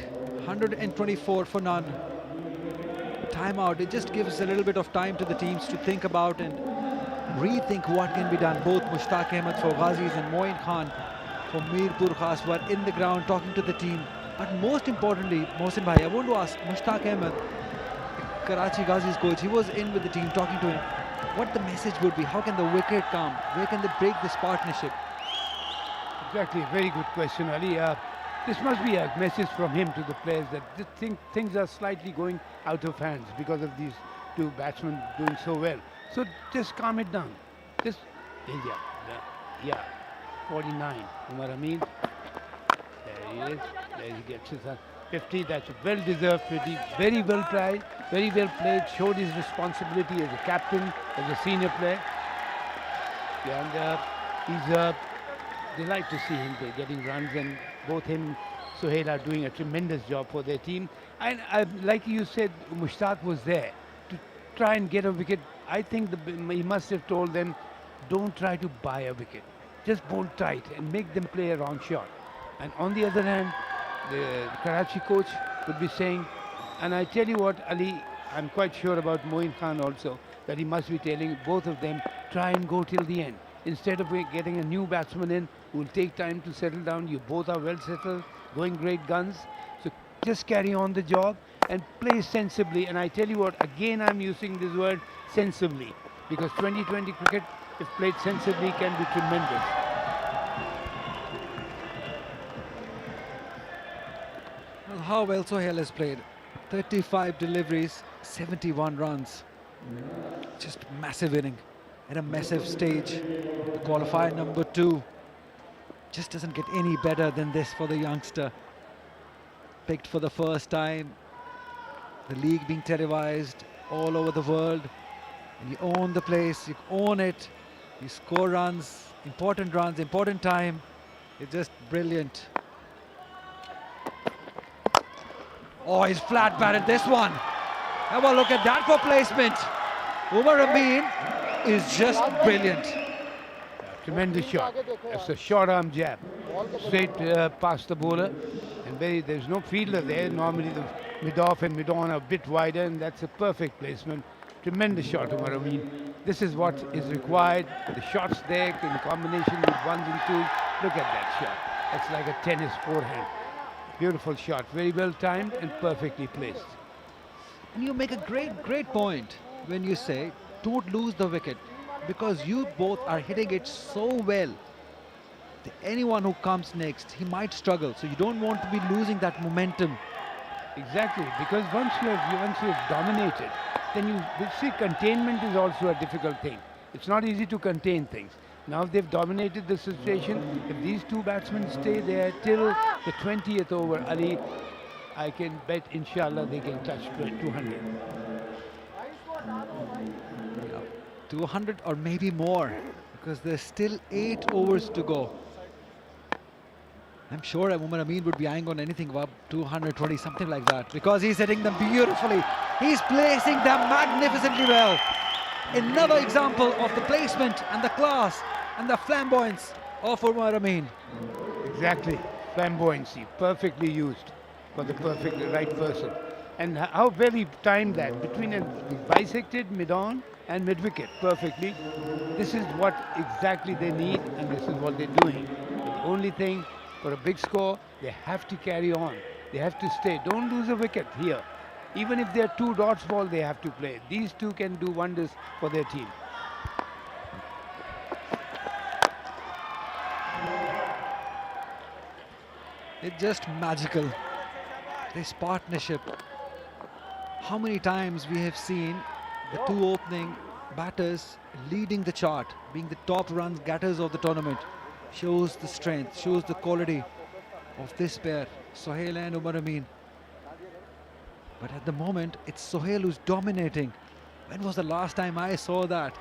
124 for none. Timeout. It just gives a little bit of time to the teams to think about and rethink what can be done. Both Mushtaq Ahmed for Ghazis and Moin Khan for Mirpurkhaas were in the ground talking to the team. But most importantly, Mohsin Bhai, I want to ask Mushtaq Ahmed, Karachi Ghazis coach, he was in with the team talking to him. What the message would be? How can the wicket come? Where can they break this partnership? Exactly, very good question, Ali. This must be a message from him to the players that things are slightly going out of hands because of these two batsmen doing so well. So just calm it down. Just, yeah, 49, Umar Amin. There he is. There he gets his 50. That's a well-deserved 50. Very well tried, very well played. Showed his responsibility as a captain, as a senior player. Yeah, and he's delight to see him getting runs, and both him Sohail are doing a tremendous job for their team. And like you said, Mushtaq was there to try and get a wicket. I think he must have told them, don't try to buy a wicket. Just bowl tight and make them play a round shot. And on the other hand, the Karachi coach would be saying, and I tell you what, Ali, I'm quite sure about Moin Khan also, that he must be telling both of them, try and go till the end. Instead of getting a new batsman in who will take time to settle down, you both are well settled, going great guns. So just carry on the job and play sensibly. And I tell you what, again I'm using this word sensibly, because 2020 cricket, if played sensibly, can be tremendous. Well, how well Sohail has played. 35 deliveries, 71 runs. Just massive inning at a massive stage. The qualifier number 2 just doesn't get any better than this for the youngster. Picked for the first time, the league being televised all over the world, and you own the place, you own it, you score runs, important time. It's just brilliant. Oh, he's flat batted this one. Have a look at that for placement. Umar Amin is just brilliant. Tremendous shot. That's a short arm jab, straight past the bowler, and there's no fielder there. Normally the mid-off and mid-on are a bit wider, and that's a perfect placement. Tremendous shot, Umar Amin. This is what is required. The shots there in combination with ones and twos. Look at that shot. That's like a tennis forehand. Beautiful shot, very well timed and perfectly placed. And you make a great point when you say don't lose the wicket, because you both are hitting it so well. Anyone who comes next, he might struggle. So you don't want to be losing that momentum. Exactly, because once you have dominated, then you see containment is also a difficult thing. It's not easy to contain things. Now they've dominated the situation. If these two batsmen stay there till the 20th over, Ali, I can bet, inshallah, they can touch 200. 200 or maybe more, because there's still 8 overs to go. I'm sure Umar Amin would be eyeing on anything above 220, something like that, because he's hitting them beautifully. He's placing them magnificently well. Another example of the placement and the class and the flamboyance of Umar Amin. Exactly, flamboyancy, perfectly used for the right person. And how well he timed that between a bisected mid-on and mid-wicket perfectly. This is what exactly they need, and this is what they're doing. The only thing, for a big score, they have to carry on. They have to stay. Don't lose a wicket here. Even if they're 2 dots ball, they have to play. These two can do wonders for their team. It's just magical, this partnership. How many times we have seen the two opening batters leading the chart, being the top runs getters of the tournament. Shows the strength, shows the quality of this pair, Sohail and Umar Amin. But at the moment, it's Sohail who's dominating. When was the last time I saw that?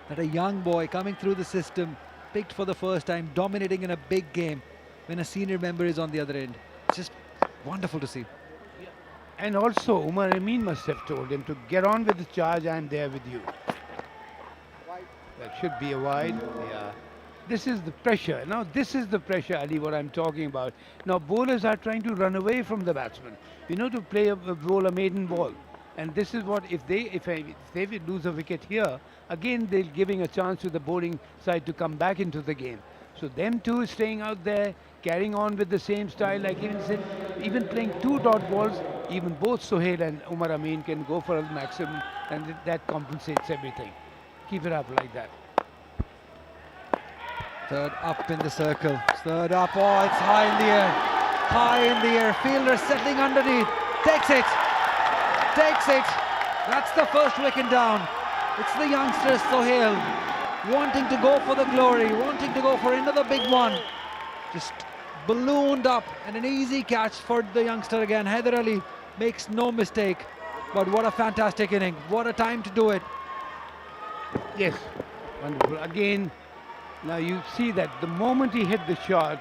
That a young boy coming through the system, picked for the first time, dominating in a big game, when a senior member is on the other end. It's just wonderful to see. And also, Umar Amin must have told him to get on with the charge. I'm there with you. That should be a wide. Yeah. This is the pressure. Now, this is the pressure, Ali, what I'm talking about. Now, bowlers are trying to run away from the batsman, to play roll a maiden ball. And this is what, if they lose a wicket here, again, they're giving a chance to the bowling side to come back into the game. So, them two staying out there, carrying on with the same style, like even said, even playing 2 dot balls, even both Sohail and Umar Amin can go for a maximum, and that compensates everything. Keep it up like that. Third up in the circle. Third up. Oh, it's high in the air. High in the air. Fielder settling underneath. Takes it. Takes it. That's the first wicket down. It's the youngster Sohail wanting to go for the glory, wanting to go for another big one. Just ballooned up and an easy catch for the youngster again. Haider Ali makes no mistake. But what a fantastic inning. What a time to do it. Yes, wonderful. Again, now you see that the moment he hit the shot,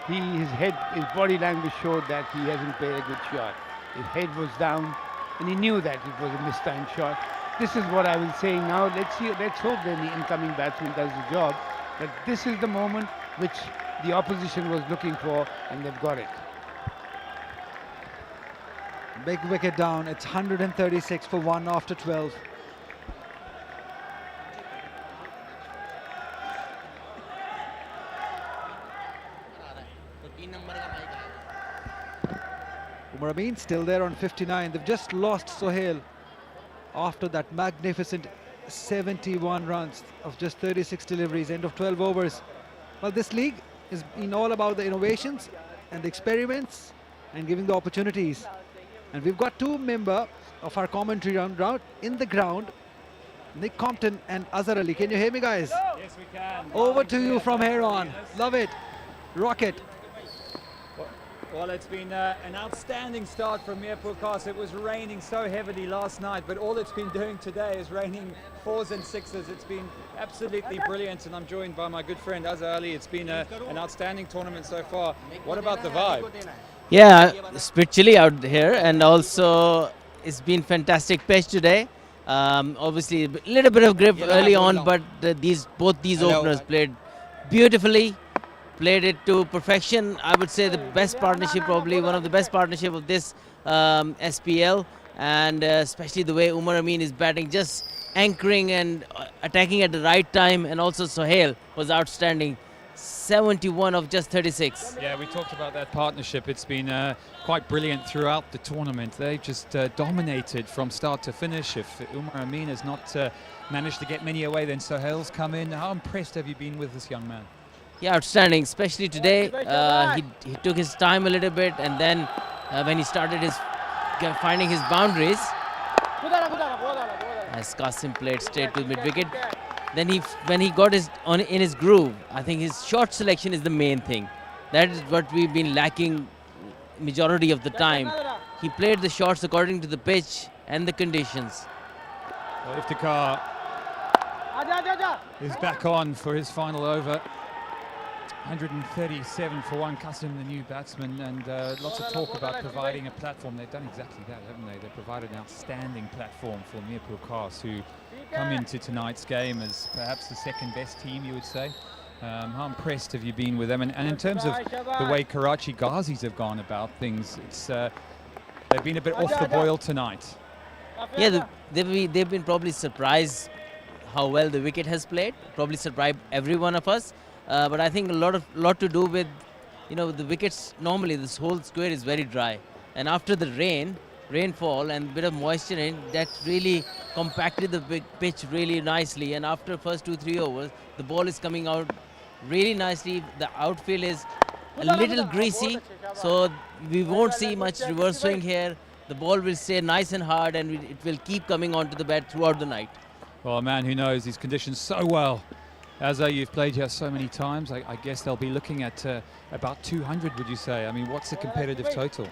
his body language showed that he hasn't played a good shot. His head was down, and he knew that it was a mistimed shot. This is what I was saying now. Let's hope that the incoming batsman does the job. But this is the moment which the opposition was looking for, and they've got it. Big wicket down. It's 136 for 1 after 12. Umar Amin still there on 59. They've just lost Sohail after that magnificent 71 runs of just 36 deliveries, end of 12 overs. Well, this league has been all about the innovations and the experiments and giving the opportunities. And we've got 2 members of our commentary round in the ground, Nick Compton and Azhar Ali. Can you hear me, guys? Yes, we can. Over to you from here on. Love it. Rock it. Well, it's been an outstanding start from Mirpurkhaas. It was raining so heavily last night, but all it's been doing today is raining 4s and 6s. It's been absolutely brilliant, and I'm joined by my good friend Azhar Ali. It's been an outstanding tournament so far. What about the vibe? Yeah, it's a bit chilly out here, and also it's been fantastic pitch today. Obviously, a little bit of grip early on, but both these openers played beautifully. Played it to perfection. I would say the best partnership, probably one of the best partnership of this SPL, and especially the way Umar Amin is batting, just anchoring and attacking at the right time, and also Sohail was outstanding. 71 of just 36. Yeah, we talked about that partnership. It's been quite brilliant throughout the tournament. They've just dominated from start to finish. If Umar Amin has not managed to get many away, then Sohail's come in. How impressed have you been with this young man? Yeah, outstanding, especially today. He took his time a little bit, and then when he started finding his boundaries, as Qasim played straight to mid-wicket, then when he got in his groove, I think his shot selection is the main thing. That is what we've been lacking majority of the time. He played the shots according to the pitch and the conditions. Iftikhar is back on for his final over. 137 for 1, Qasim, the new batsman, and lots of talk about providing a platform. They've done exactly that, haven't they? They've provided an outstanding platform for Mirpurkhaas, who come into tonight's game as perhaps the second best team, you would say. How impressed have you been with them? And in terms of the way Karachi Ghazis have gone about things, it's they've been a bit off the boil tonight. Yeah, they've been probably surprised how well the wicket has played. Probably surprised every one of us. But I think a lot to do with, the wickets. Normally this whole square is very dry, and after the rainfall and a bit of moisture in, that really compacted the big pitch really nicely. And after first 2-3 overs, the ball is coming out really nicely. The outfield is a little greasy, so we won't see much reverse swing here. The ball will stay nice and hard, and it will keep coming onto the bat throughout the night. Well, a man who knows these conditions so well. Azhar, you've played here so many times. I guess they'll be looking at about 200, would you say? I mean, what's the competitive total?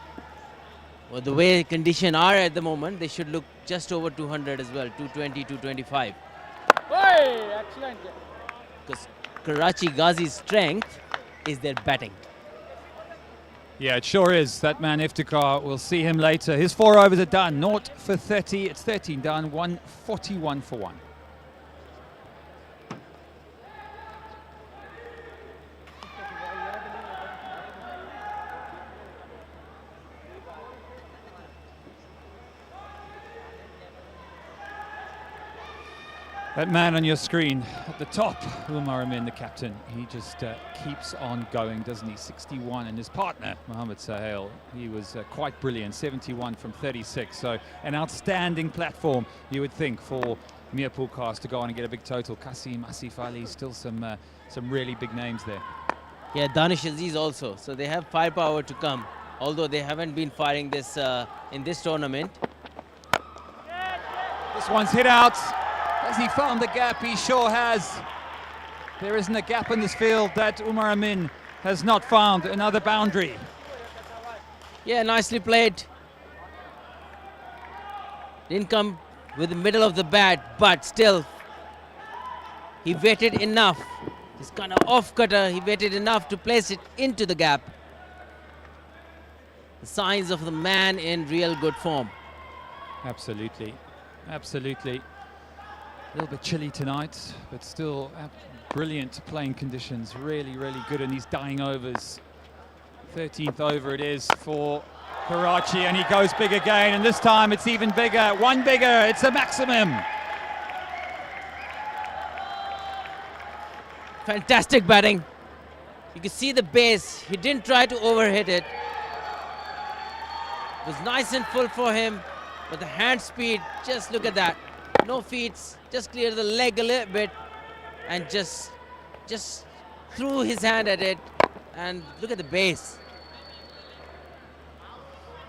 Well, the way conditions are at the moment, they should look just over 200 as well, 220, 225. Excellent. Because Karachi Ghazi's strength is their batting. Yeah, it sure is. That man Iftikhar, we'll see him later. His 4 overs are done. 0 for 30. It's 13 done. 141 for 1. That man on your screen at the top, Umar Amin, the captain, he just keeps on going, doesn't he? 61, and his partner, Mohammed Sahel, he was quite brilliant, 71 from 36. So an outstanding platform, you would think, for Mirpurkhaas to go on and get a big total. Qasim, Asif Ali, still some really big names there. Yeah, Danish Aziz also. So they have firepower to come, although they haven't been firing this in this tournament. This one's hit out. Has he found the gap? He sure has. There isn't a gap in this field that Umar Amin has not found. Another boundary. Yeah, nicely played. Didn't come with the middle of the bat, but still he waited enough. This kind of off-cutter, he waited enough to place it into the gap. The signs of the man in real good form. Absolutely. Absolutely. A little bit chilly tonight, but still brilliant playing conditions. Really, really good in these dying overs. 13th over it is for Karachi, and he goes big again, and this time it's even bigger. One bigger, it's a maximum. Fantastic batting. You can see the base. He didn't try to overhit it. It was nice and full for him, but the hand speed, just look at that. No feet, just clear the leg a little bit and just threw his hand at it, and look at the base.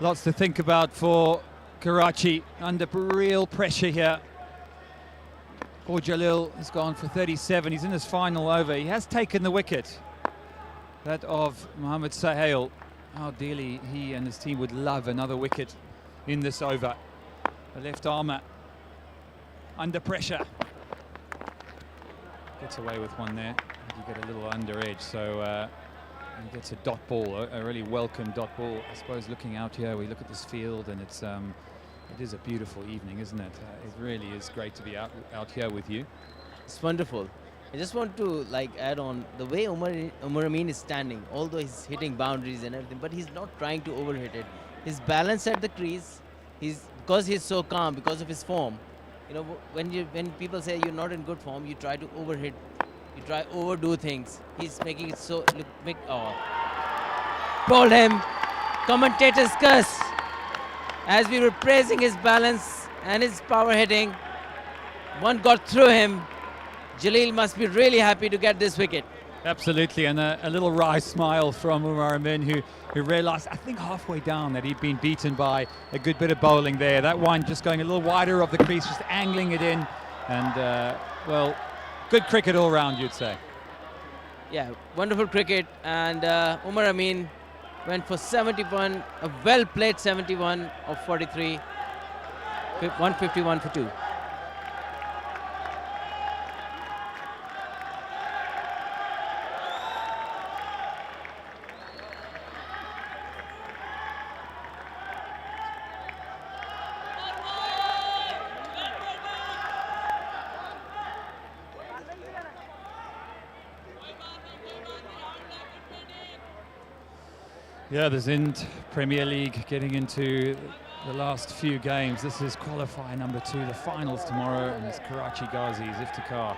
Lots to think about for Karachi, under real pressure here. Poor Jalil has gone for 37. He's in his final over. He has taken the wicket, that of Mohammed Sahel. How dearly he and his team would love another wicket in this over. The left armour under pressure. Gets away with one there. You get a little under edge, so he gets a dot ball, a really welcome dot ball. I suppose looking out here, we look at this field, and it is a beautiful evening, isn't it? It really is great to be out here with you. It's wonderful. I just want to add on the way Umar Amin is standing, although he's hitting boundaries and everything, but he's not trying to overhit it. His balance at the crease, because he's so calm, because of his form. You know, when people say you're not in good form, you try to overhit, you try overdo things. He's making it so told him, commentators curse. As we were praising his balance and his power hitting, one got through him. Jalil must be really happy to get this wicket. Absolutely, and a little wry smile from Umar Amin, who realised, I think halfway down, that he'd been beaten by a good bit of bowling there. That one just going a little wider of the crease, just angling it in, and well, good cricket all round, you'd say. Yeah, wonderful cricket, and Umar Amin went for 71, a well-played 71 of 43, 151 for 2. Yeah, the Sind Premier League getting into the last few games. This is qualifier number 2, the finals tomorrow, and it's Karachi Ghazis, Iftikhar.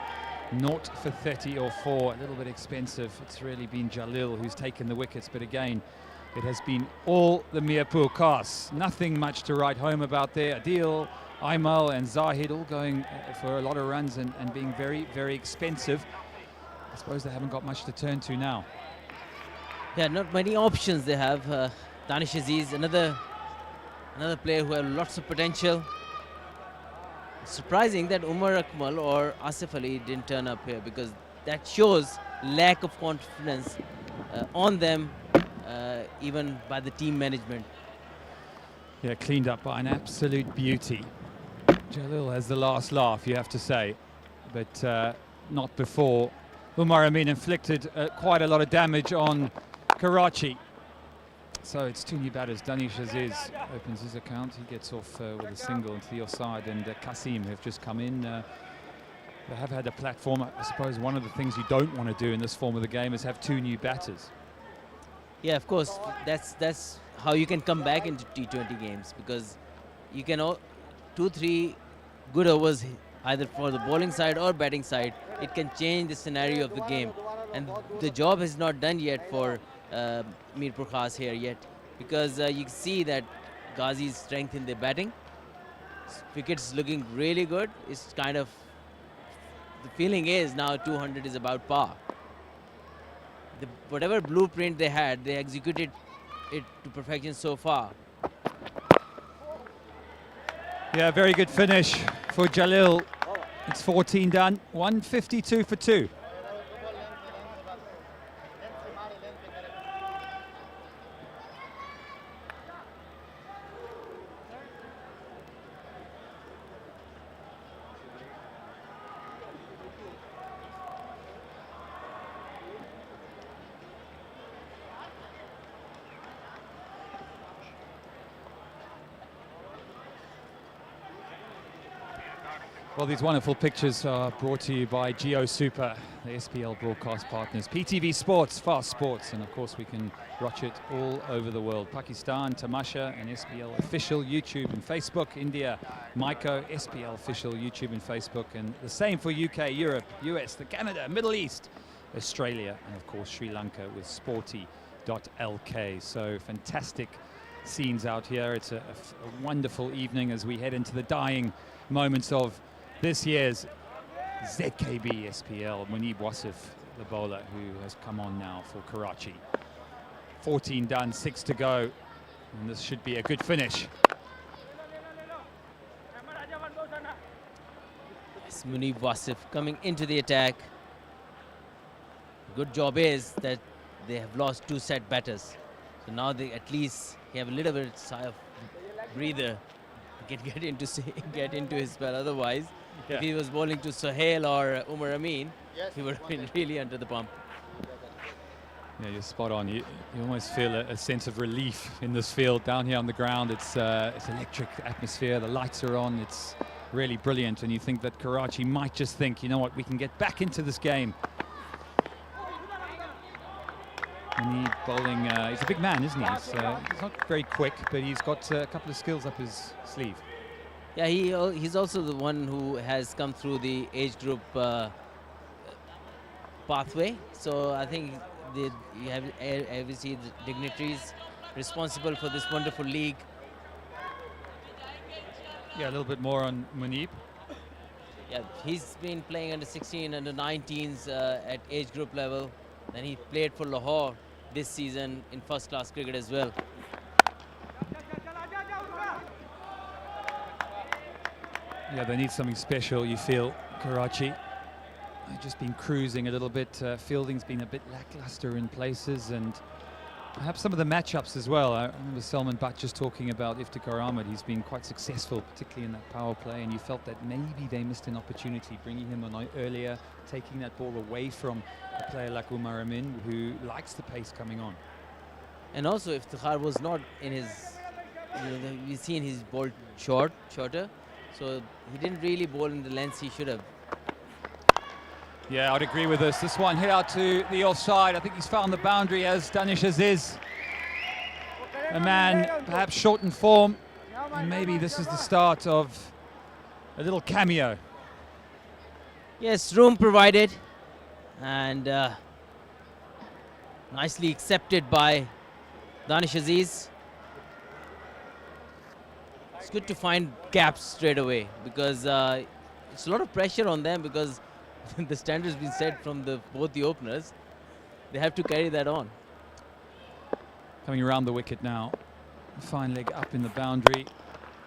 0 for 30 or 4, a little bit expensive. It's really been Jalil who's taken the wickets, but again, it has been all the Mirpurkhaas. Nothing much to write home about there. Adil, Aimal and Zahid all going for a lot of runs and being very, very expensive. I suppose they haven't got much to turn to now. Yeah, not many options they have. Danish Aziz, another player who has lots of potential. Surprising that Umar Akmal or Asif Ali didn't turn up here, because that shows lack of confidence on them, even by the team management. Yeah, cleaned up by an absolute beauty. Jalil has the last laugh, you have to say, but not before. Umar Amin inflicted quite a lot of damage on Karachi. So it's 2 new batters. Danish Aziz opens his account. He gets off with a single into the offside, and Qasim have just come in. They have had a platform. I suppose one of the things you don't want to do in this form of the game is have 2 new batters. Yeah, of course. That's how you can come back into T20 games, because you can 2-3 good overs either for the bowling side or batting side, it can change the scenario of the game. And the job is not done yet for Mirpurkhaas here yet, because you see that Ghazi's strength in the batting. Wickets looking really good. It's kind of, the feeling is now 200 is about par. Whatever blueprint they had, they executed it to perfection so far. Yeah, very good finish for Jalil. It's 14 done, 152 for 2. Well, these wonderful pictures are brought to you by Geo Super, the SPL broadcast partners, PTV Sports, Fast Sports, and of course we can watch it all over the world. Pakistan, Tamasha, and SPL official YouTube and Facebook. India, Maiko, SPL official YouTube and Facebook, and the same for UK, Europe, US, the Canada, Middle East, Australia, and of course Sri Lanka with sporty.lk. So fantastic scenes out here. It's a wonderful evening as we head into the dying moments of this year's ZKB SPL. Munib Wasif, the bowler, who has come on now for Karachi. 14 done, 6 to go, and this should be a good finish. It's Munib Wasif coming into the attack. Good job is that they have lost 2 set batters, so now they at least have a little bit sigh of breather. He can get into his spell. Otherwise, if he was bowling to Sohail or Umar Amin, he would have been really under the pump. Yeah, you're spot on. You almost feel a sense of relief in this field down here on the ground. It's electric atmosphere. The lights are on. It's really brilliant. And you think that Karachi might just think, you know what, we can get back into this game. And bowling, he's a big man, isn't he? He's not very quick, but he's got a couple of skills up his sleeve. Yeah, he's also the one who has come through the age group pathway. So I think you have obviously the dignitaries responsible for this wonderful league. Yeah, a little bit more on Munib. Yeah, he's been playing under 16, under 19s at age group level. Then he played for Lahore this season in first-class cricket as well. Yeah, they need something special, you feel, Karachi. They've just been cruising a little bit. Fielding's been a bit lackluster in places, and perhaps some of the matchups as well. I remember Salman Butt just talking about Iftikhar Ahmed. He's been quite successful, particularly in that power play, and you felt that maybe they missed an opportunity bringing him on earlier, taking that ball away from a player like Umar Amin, who likes the pace coming on. And also, Iftikhar was not in his, we've seen his ball shorter, so he didn't really bowl in the lengths he should have. Yeah, I'd agree with us. This one hit out to the offside. I think he's found the boundary as Danish Aziz. A man perhaps short in form, and maybe this is the start of a little cameo. Yes, room provided, and nicely accepted by Danish Aziz. It's good to find gaps straight away, because it's a lot of pressure on them, because the standard's been set from both the openers. They have to carry that on. Coming around the wicket now. Fine leg up in the boundary,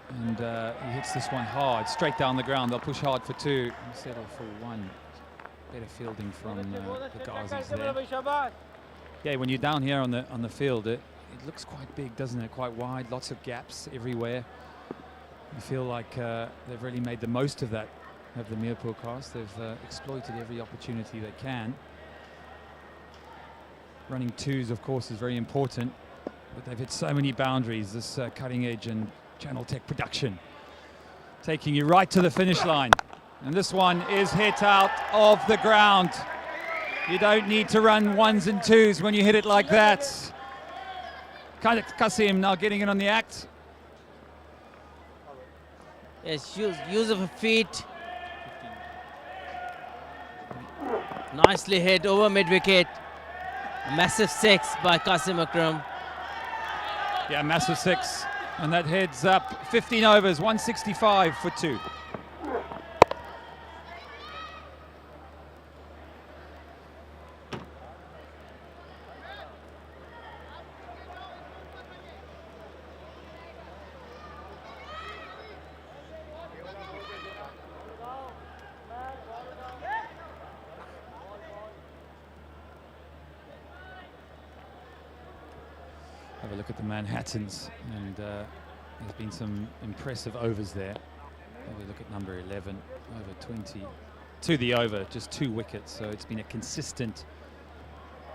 and he hits this one hard, straight down the ground. They'll push hard for 2 instead of for 1. Better fielding from the Ghazis there. Yeah, when you're down here on the field, it looks quite big, doesn't it? Quite wide, lots of gaps everywhere. You feel like they've really made the most of that, of the Mirpurkhaas. They've exploited every opportunity they can. Running 2s, of course, is very important, but they've hit so many boundaries, this cutting edge and Channel Tech production. Taking you right to the finish line. And this one is hit out of the ground. You don't need to run 1s and 2s when you hit it like that. Qasim now getting in on the act. Yes, use of her feet, Nicely hit over mid-wicket. Massive 6 by Qasim Akram. Yeah, massive 6. And that heads up 15 overs, 165 for 2. Have a look at the Manhattans, and there's been some impressive overs there. Have a look at number 11, over 20 to the over, just 2 wickets, so it's been a consistent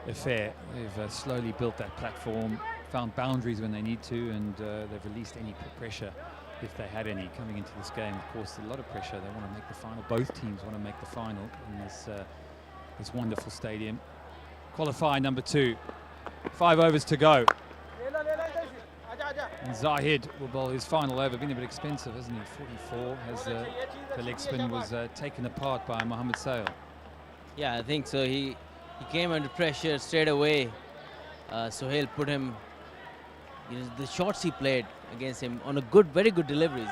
affair. They've slowly built that platform, found boundaries when they need to, and they've released any pressure if they had any coming into this game. Of course, a lot of pressure. They want to make the final. Both teams want to make the final in this wonderful stadium. Qualifier number 2, 5 overs to go. And Zahid will bowl his final over. Been a bit expensive, hasn't he? 44 as the leg spin was taken apart by Mohammad Sail. Yeah, I think so. He came under pressure straight away. Sohail put him. You know, the shots he played against him on a very good deliveries.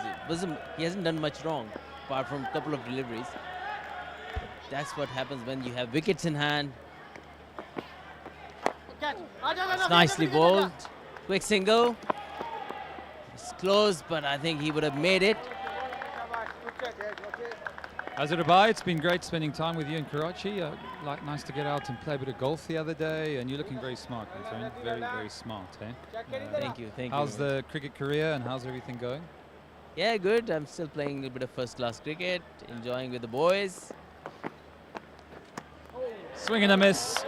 He hasn't done much wrong, apart from a couple of deliveries. That's what happens when you have wickets in hand. It's nicely bowled. Quick single. It's close, but I think he would have made it. Azhar, it's been great spending time with you in Karachi. Nice to get out and play a bit of golf the other day, and you're looking very smart, my friend. Very, very smart, eh? Thank you. How's the cricket career and how's everything going? Yeah, good. I'm still playing a bit of first-class cricket, enjoying with the boys. Swing and a miss.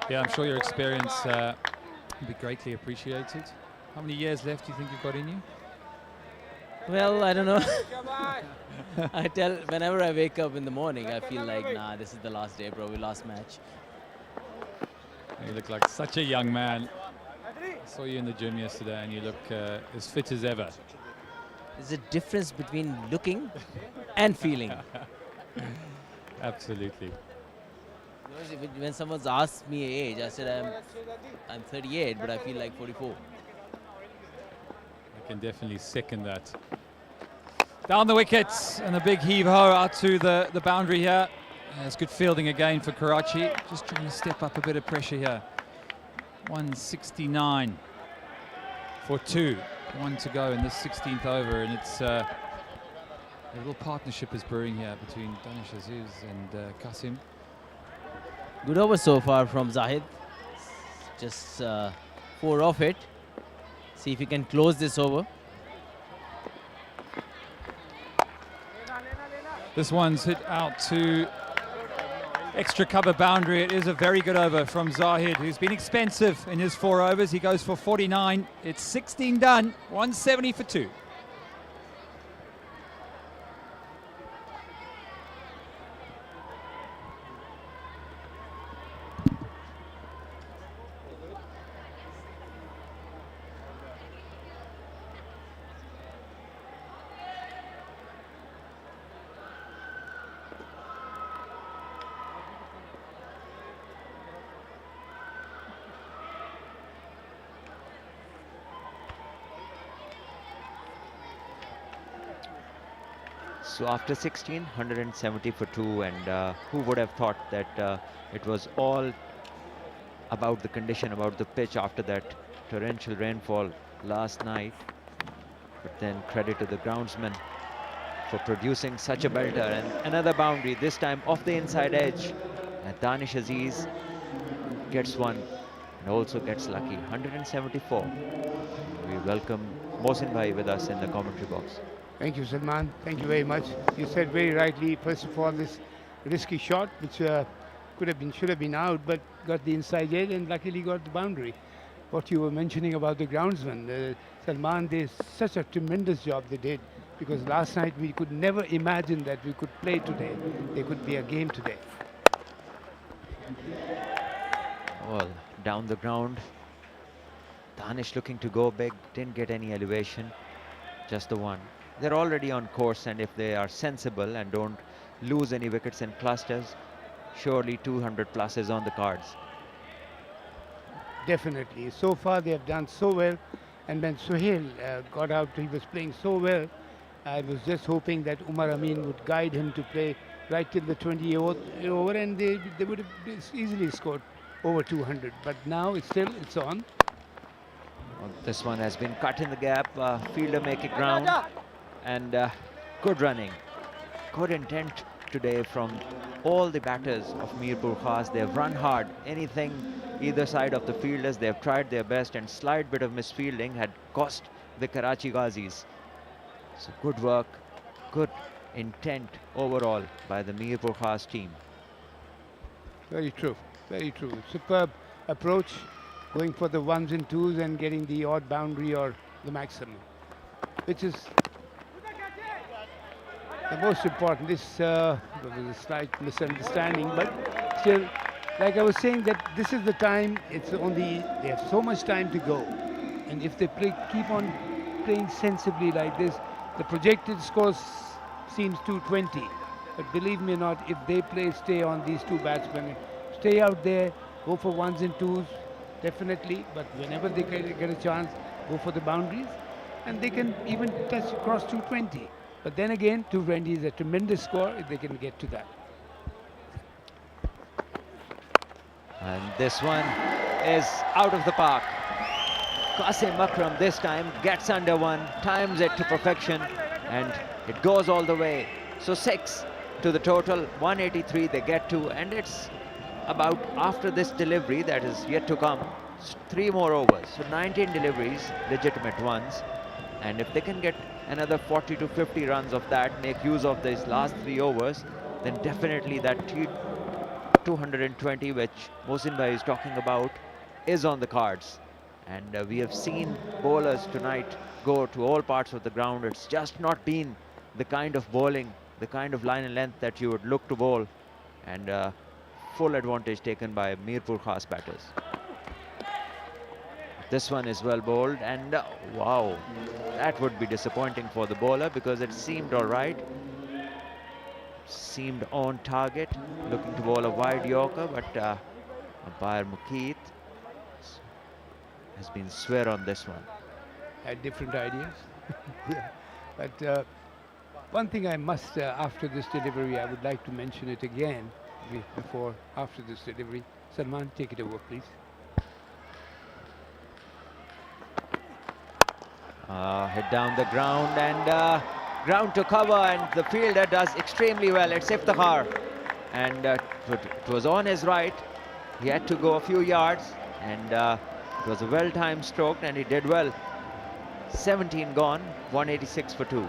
Yeah, I'm sure your experience will be greatly appreciated. How many years left do you think you've got in you? Well, I don't know. Whenever I wake up in the morning, I feel like, nah, this is the last day, probably last match. You look like such a young man. I saw you in the gym yesterday and you look as fit as ever. There's a difference between looking and feeling. Absolutely. When someone's asked me age, I said I'm 38, but I feel like 44. I can definitely second that. Down the wickets and a big heave-ho out to the boundary here. That's good fielding again for Karachi. Just trying to step up a bit of pressure here. 169 for 2. 1 to go in this 16th over, and it's a little partnership is brewing here between Danish Aziz and Qasim. Good over so far from Zahid. Just 4 off it. See if he can close this over. This one's hit out to extra cover boundary. It is a very good over from Zahid, who's been expensive in his 4 overs. He goes for 49. It's 16 done, 170 for 2. So after 16, 170 for 2, and who would have thought that it was all about the condition, about the pitch after that torrential rainfall last night. But then credit to the groundsman for producing such a belter, and another boundary, this time off the inside edge. And Danish Aziz gets one and also gets lucky. 174. We welcome Mohsin Bhai with us in the commentary box. Thank you, Salman. Thank you very much. You said very rightly, first of all, this risky shot, which should have been out, but got the inside edge and luckily got the boundary. What you were mentioning about the groundsman, Salman, did such a tremendous job they did, because last night we could never imagine that we could play today. There could be a game today. Well, down the ground. Danish looking to go big, didn't get any elevation, just the one. They're already on course, and if they are sensible and don't lose any wickets in clusters. Surely 200 plus is on the cards. Definitely. So far they have done so well. And when Sohail got out, he was playing so well. I was just hoping that Umar Amin would guide him to play right till the 20th over, and they would have easily scored over 200. But now it's on. Well, this one has been cut in the gap. Fielder make it ground, and good running. Good intent today from all the batters of Mirpurkhaas. They have run hard. Anything either side of the fielders, they have tried their best, and slight bit of misfielding had cost the Karachi Ghazis. So good work, good intent overall by the Mirpurkhaas team. Very true. Very true. Superb approach, going for the ones and twos and getting the odd boundary or the maximum, which is the most important. This there was a slight misunderstanding, but still, like I was saying, that this is the time. It's only they have so much time to go, and if they keep on playing sensibly like this, the projected score seems 220. But believe me or not, if they stay on these two batsmen, stay out there, go for ones and twos, definitely. But whenever they get a chance, go for the boundaries, and they can even cross 220. But then again, 220 is a tremendous score if they can get to that. And this one is out of the park. Qasim Akram this time gets under one, times it to perfection, and it goes all the way. So 6 to the total, 183 they get to, and it's about, after this delivery that is yet to come, 3 more overs. So 19 deliveries, legitimate ones, and if they can get another 40 to 50 runs of that, make use of these last 3 overs, then definitely that 220 which Mohsin Bhai is talking about is on the cards. And we have seen bowlers tonight go to all parts of the ground. It's just not been the kind of bowling, the kind of line and length that you would look to bowl, and full advantage taken by Mirpurkhaas batters. This one is well bowled, and wow, that would be disappointing for the bowler because it seemed all right, seemed on target, looking to bowl a wide Yorker, but umpire Mukeet has been swear on this one. Had different ideas. Yeah. But one thing I must, after this delivery, I would like to mention it again after this delivery. Salman, take it over, please. Hit down the ground, and ground to cover, and the fielder does extremely well. It's Iftikhar, and it was on his right. He had to go a few yards, and it was a well-timed stroke, and he did well. 17 gone, 186 for 2.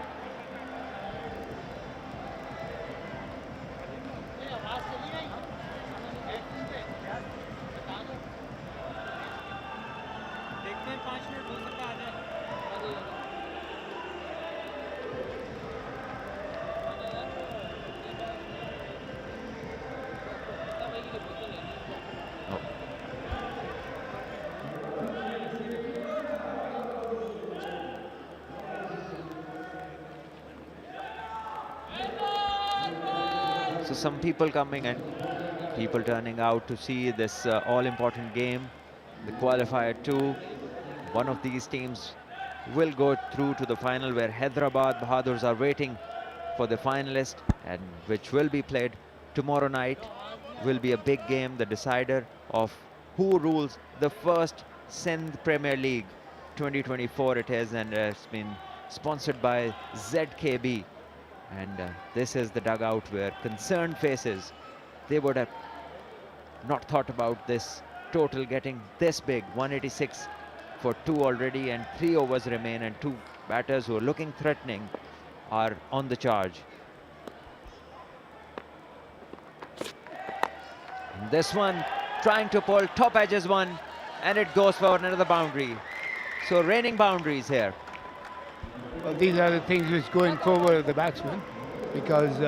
So some people coming and people turning out to see this all-important game, the qualifier 2. One of these teams will go through to the final, where Hyderabad Bahadurs are waiting for the finalist, and which will be played tomorrow night. Will be a big game, the decider of who rules the first Sindh Premier League 2024 it is, and it's been sponsored by ZKB. And this is the dugout where concerned faces, they would have not thought about this total getting this big. 186 for 2 already, and 3 overs remain, and 2 batters who are looking threatening are on the charge. And this one trying to pull top edges one, and it goes for another boundary. So raining boundaries here. Well, these are the things which go in favor of the batsman, because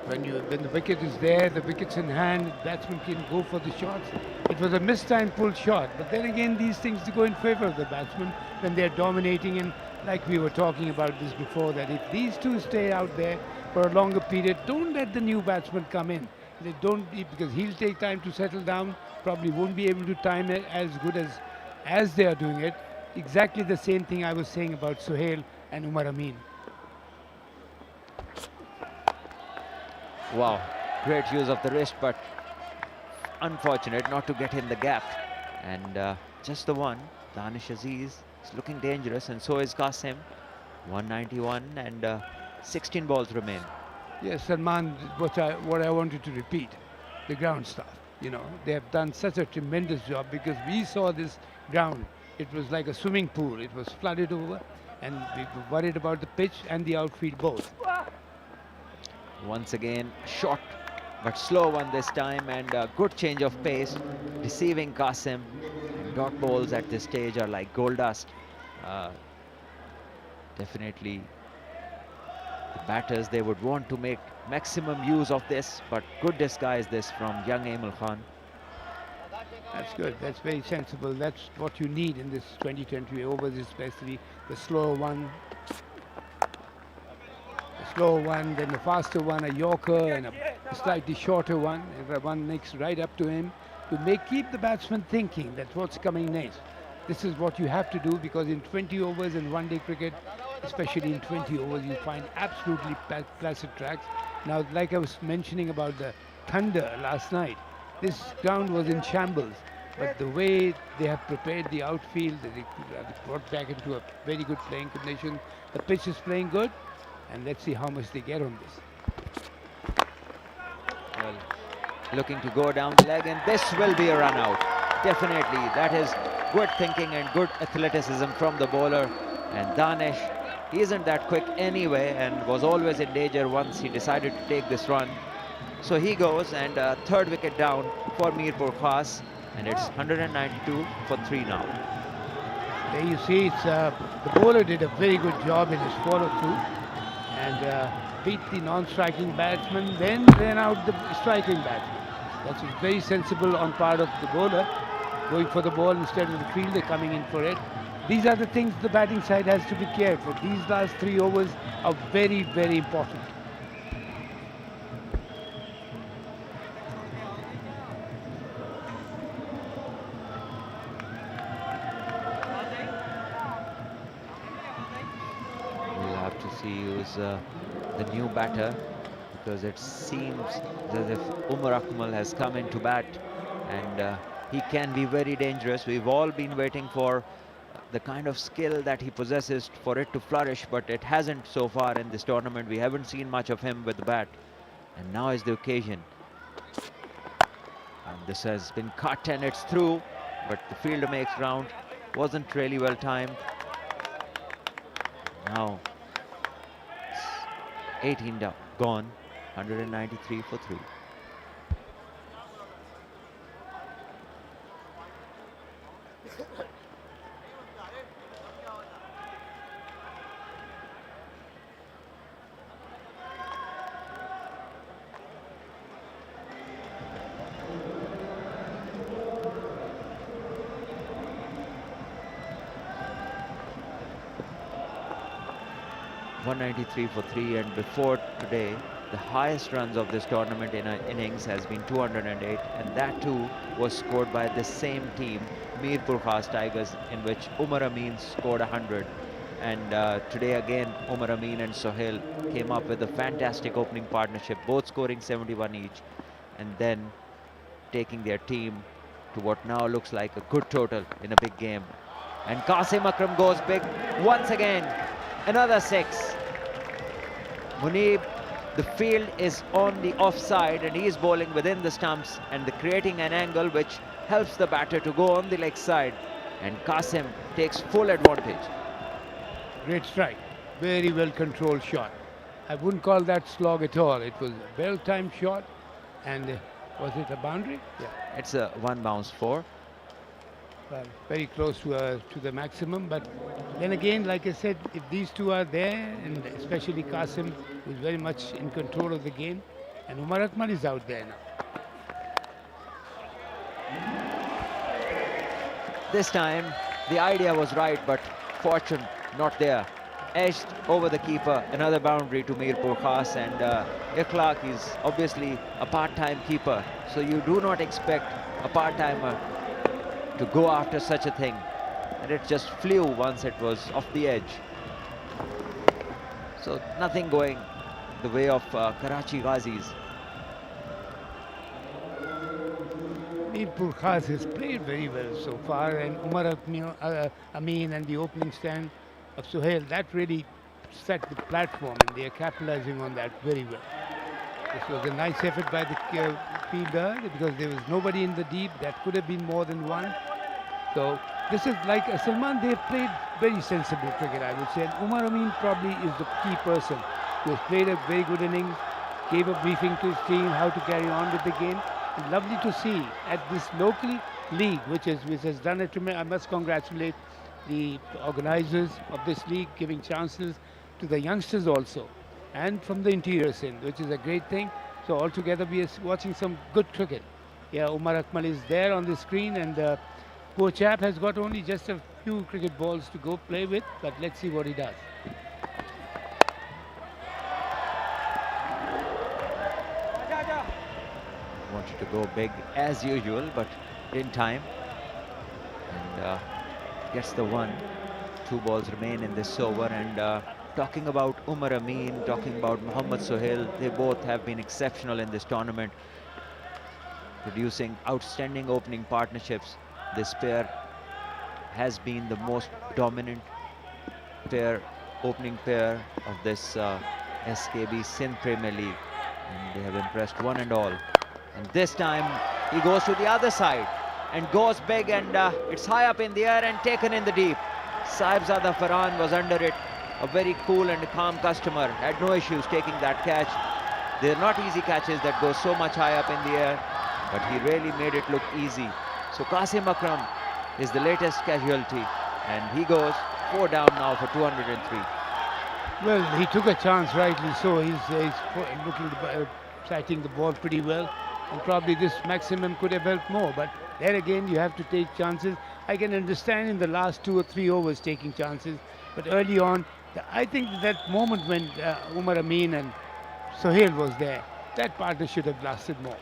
when the wicket is there, the wicket's in hand, the batsman can go for the shots. It was a mistimed pulled shot, but then again, these things go in favor of the batsman when they're dominating. And like we were talking about this before, that if these two stay out there, for a longer period. Don't let the new batsman come in. They don't, because he'll take time to settle down, probably won't be able to time it as good as they are doing it. Exactly the same thing I was saying about Sohail and Umar Amin. Wow, great use of the wrist, but unfortunate not to get in the gap. And just the one, Danish Aziz is looking dangerous, and so is Qasim. 191 and 16 balls remain. Yes, Salman, what I wanted to repeat, the ground staff. You know, they have done such a tremendous job, because we saw this ground. It was like a swimming pool. It was flooded over, and we were worried about the pitch and the outfield both. Once again, short but slow one this time, and a good change of pace, deceiving Qasim. And dot balls at this stage are like gold dust. Definitely the batters, they would want to make maximum use of this, but good disguise this from young Emil Khan. That's good. That's very sensible. That's what you need in this 2020 overs, especially the slower one. The slower one, then the faster one, a Yorker, and a slightly shorter one. One next right up to him to keep the batsman thinking that's what's coming next. This is what you have to do, because in 20 overs in one-day cricket, especially in 20 overs, you find absolutely placid tracks. Now, like I was mentioning about the Thunder last night, this ground was in shambles, but the way they have prepared the outfield, they brought back into a very good playing condition. The pitch is playing good, and let's see how much they get on this. Well, looking to go down the leg, and this will be a run out. Definitely, that is good thinking and good athleticism from the bowler. And Danish, he isn't that quick anyway, and was always in danger once he decided to take this run. So he goes, and third wicket down for Mirpurkhaas, and it's 192 for 3 now. There you see, it's, the bowler did a very good job in his follow-through, and beat the non-striking batsman, then ran out the striking batsman. That's very sensible on part of the bowler, going for the ball instead of the fielder coming in for it. These are the things the batting side has to be careful. These last 3 overs are very, very important. We'll have to see who's the new batter, because it seems as if Umar Akmal has come into bat, and he can be very dangerous. We've all been waiting for the kind of skill that he possesses for it to flourish, but it hasn't so far in this tournament. We haven't seen much of him with the bat, and now is the occasion. And this has been cut, and it's through, but the fielder makes ground. Wasn't really well timed. Now it's 18 down, gone. 193 for 3. .193 for 3, and before today, the highest runs of this tournament in an innings has been 208, and that too was scored by the same team, Mirpurkhaas Tigers, in which Umar Amin scored 100. And today again, Umar Amin and Sohail came up with a fantastic opening partnership, both scoring 71 each, and then taking their team to what now looks like a good total in a big game. And Qasim Akram goes big once again. Another 6. Munib, the field is on the offside, and he is bowling within the stumps, and creating an angle which helps the batter to go on the leg side, and Qasim takes full advantage. Great strike. Very well controlled shot. I wouldn't call that slog at all. It was a well-timed shot, and was it a boundary? Yeah. It's a 1 bounce 4. Well, very close to the maximum, but then again, like I said, if these two are there, and especially Qasim, who's very much in control of the game, and Umar Akmal is out there now. This time, the idea was right, but fortune not there. edged over the keeper. Another boundary to Mirpurkhaas, and Ikhlaq is obviously a part-time keeper, so you do not expect a part-timer to go after such a thing, and it just flew once it was off the edge. So nothing going the way of Karachi Ghazis. Mirpurkhaas has played very well so far, and Umar Amin and the opening stand of Suhail, that really set the platform, and they are capitalizing on that very well. This was a nice effort by the fielder, because there was nobody in the deep. That could have been more than one. So this is like Salman, they have played very sensible cricket, I would say. And Umar Amin probably is the key person who has played a very good innings, gave a briefing to his team how to carry on with the game. And lovely to see at this local league, which has done it to me. I must congratulate the organizers of this league, giving chances to the youngsters also, and from the interior Sindh, which is a great thing. So altogether we are watching some good cricket. Yeah, Umar Akmal is there on the screen, and poor chap has got only just a few cricket balls to go play with, but let's see what he does. Wanted to go big as usual, but in time, and gets the one. 2 balls remain in this over, and talking about Umar Amin, talking about Mohammad Sohail, they both have been exceptional in this tournament, producing outstanding opening partnerships. This pair has been the most dominant opening pair of this SKB Sindh Premier League, and they have impressed one and all. And this time he goes to the other side and goes big, and it's high up in the air and taken in the deep. Sahibzada Farhan was under it, a very cool and calm customer, had no issues taking that catch. They're not easy catches that go so much high up in the air, but he really made it look easy. So Qasim Akram is the latest casualty, and he goes 4 down now for 203. Well, he took a chance, rightly so. He's looking sighting the ball pretty well, and probably this maximum could have helped more, but there again you have to take chances. I can understand in the last 2 or 3 overs taking chances, but early on, I think that moment when Umar Amin and Sohail was there, that partner should have lasted more.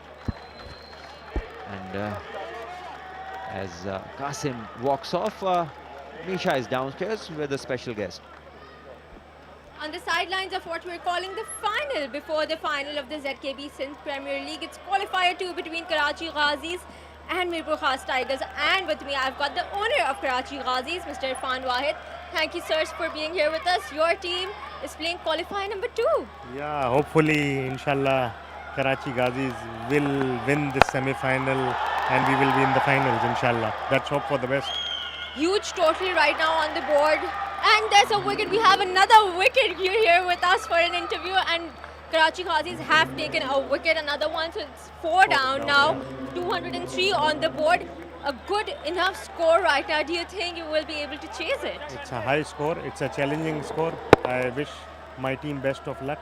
And as Qasim walks off, Misha is downstairs with a special guest. On the sidelines of what we're calling the final before the final of the ZKB Sindh Premier League. It's Qualifier 2 between Karachi Ghazis and Mirpurkhaas Tigers. And with me, I've got the owner of Karachi Ghazis, Mr. Irfan Wahid. Thank you, sirs, for being here with us. Your team is playing Qualifier number 2. Yeah, hopefully, inshallah, Karachi Ghazis will win this semi-final and we will be in the finals, inshallah. Let's hope for the best. Huge total right now on the board. And there's a wicket. We have another wicket. You're here with us for an interview, and Karachi Ghazis have taken a wicket, another one, so it's 4 down now. 203 on the board. A good enough score right now. Do you think you will be able to chase it? It's a high score. It's a challenging score. I wish my team best of luck,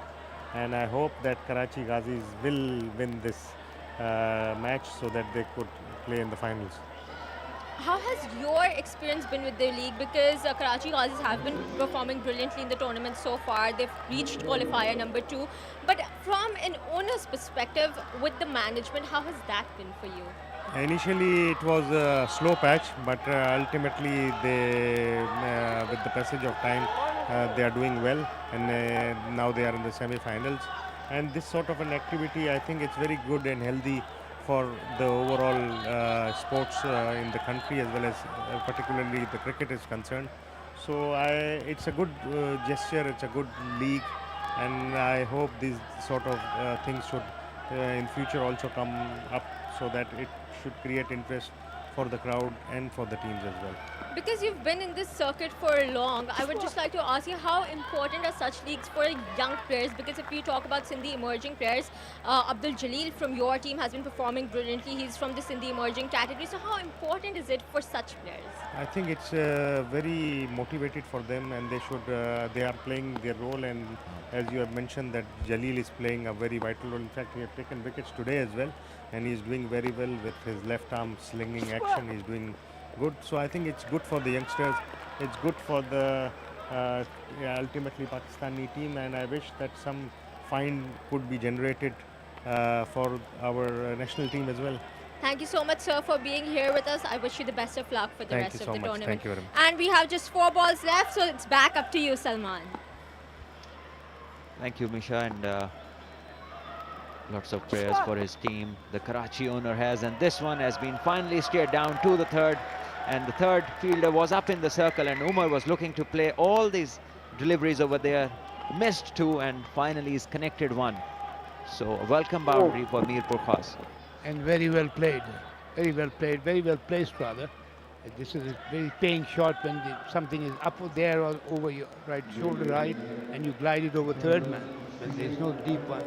and I hope that Karachi Ghazis will win this match so that they could play in the finals. How has your experience been with the league? Because Karachi Ghazis have been performing brilliantly in the tournament so far. They've reached qualifier number 2. But from an owner's perspective, with the management, how has that been for you? Initially, it was a slow patch, but ultimately, they, with the passage of time, they are doing well, and now they are in the semi-finals. And this sort of an activity, I think it's very good and healthy for the overall sports in the country, as well as particularly the cricket is concerned. So it's a good gesture, it's a good league, and I hope these sort of things should in future also come up, so that it should create interest for the crowd and for the teams as well. Because you've been in this circuit for long, I would just like to ask you, how important are such leagues for young players? Because if you talk about Sindhi emerging players, Abdul Jalil from your team has been performing brilliantly. He's from the Sindhi emerging category. So how important is it for such players? I think it's very motivated for them, and they should they are playing their role. And as you have mentioned, that Jalil is playing a very vital role. In fact, he has taken wickets today as well, and he's doing very well with his left arm slinging action. He's doing good. So I think it's good for the youngsters. It's good for the yeah, ultimately Pakistani team, and I wish that some fine could be generated for our national team as well. Thank you so much, sir, for being here with us. I wish you the best of luck for the Thank you rest of so the much. tournament. Thank you very much. And we have just 4 balls left, so it's back up to you, Salman. Thank you, Misha, and lots of prayers for his team. The Karachi owner has, and this one has been finally steered down to the third. And the third fielder was up in the circle, and Umar was looking to play all these deliveries over there. Missed 2, and finally he's connected 1. So a welcome boundary for Mirpurkhaas. And very well played, very well placed rather. This is a very paying shot when something is up there or over your right shoulder right, and you glide it over third man when there's no deep one.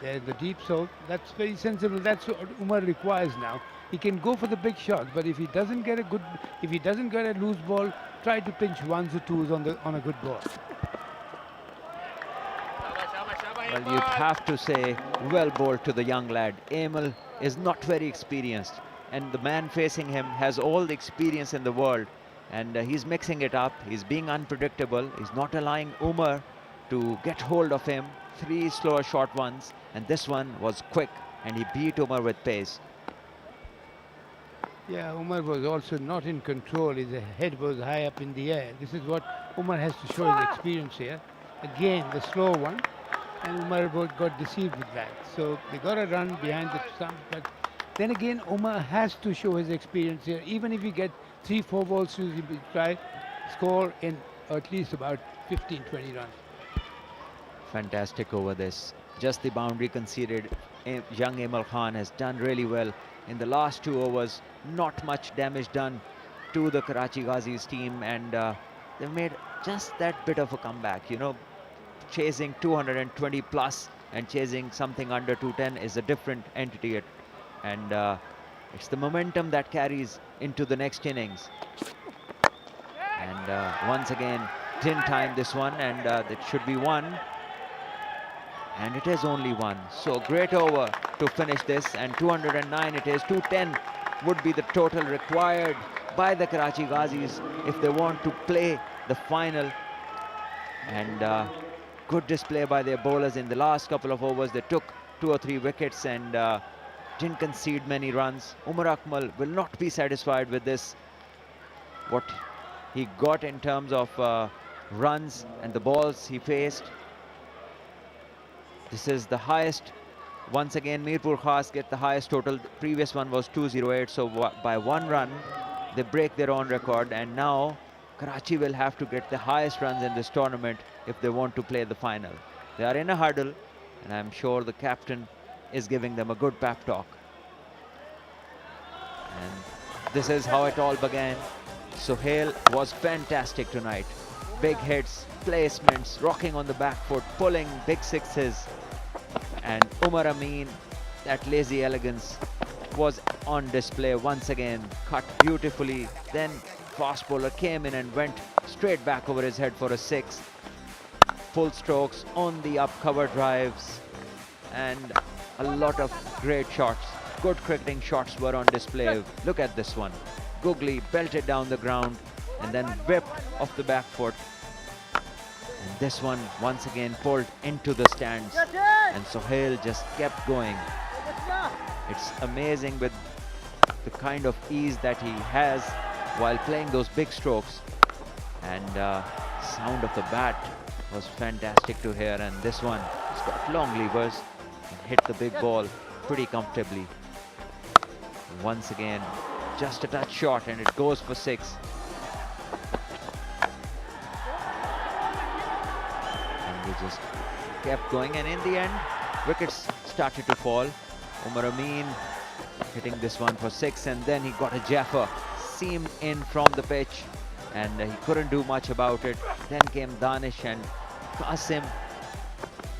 There's the deep, so that's very sensible. That's what Umar requires now. He can go for the big shots, but if he doesn't get a loose ball, try to pinch 1s or 2s on a good ball. Well, you'd have to say well bowled to the young lad. Emil is not very experienced, and the man facing him has all the experience in the world, and he's mixing it up. He's being unpredictable. He's not allowing Umar to get hold of him. 3 slower short ones, and this one was quick, and he beat Umar with pace. Yeah, Umar was also not in control. His head was high up in the air. This is what Umar has to show his experience here. Again, the slow one, and Umar got deceived with that. So they got a run behind the stump, but then again, Umar has to show his experience here. Even if you get 3-4 balls to try, score in at least about 15-20 runs. Fantastic over this. Just the boundary conceded. Young Emil Khan has done really well in the last 2 overs. Not much damage done to the Karachi Ghazis team, and they've made just that bit of a comeback. You know, chasing 220 plus and chasing something under 210 is a different entity, and it's the momentum that carries into the next innings. And once again, didn't time this one, and it should be 1. And it is only 1. So great over to finish this, and 209 it is. 210 would be the total required by the Karachi Ghazis if they want to play the final. And good display by their bowlers in the last couple of overs. They took 2 or 3 wickets and didn't concede many runs. Umar Akmal will not be satisfied with this. What he got in terms of runs and the balls he faced. This is the highest. Once again, Mirpurkhaas get the highest total. The previous one was 208, so by 1 run, they break their own record. And now, Karachi will have to get the highest runs in this tournament if they want to play the final. They are in a hurdle, and I'm sure the captain is giving them a good pep talk. And this is how it all began. Sohail was fantastic tonight. Big hits, placements, rocking on the back foot, pulling big 6s. And Umar Amin, that lazy elegance was on display once again. Cut beautifully. Then fast bowler came in and went straight back over his head for a 6. Full strokes on the up cover drives. And a lot of great shots. Good cricketing shots were on display. Look at this one. Googly belted down the ground and then whipped off the back foot. And this one once again pulled into the stands. And Sohail just kept going. It's amazing with the kind of ease that he has while playing those big strokes. And sound of the bat was fantastic to hear. And this one, he's got long levers and hit the big ball pretty comfortably. Once again, just a touch short, and it goes for 6. And they just kept going, and in the end, wickets started to fall. Umar Amin hitting this one for 6, and then he got a jaffer seam in from the pitch, and he couldn't do much about it. Then came Danish and Qasim.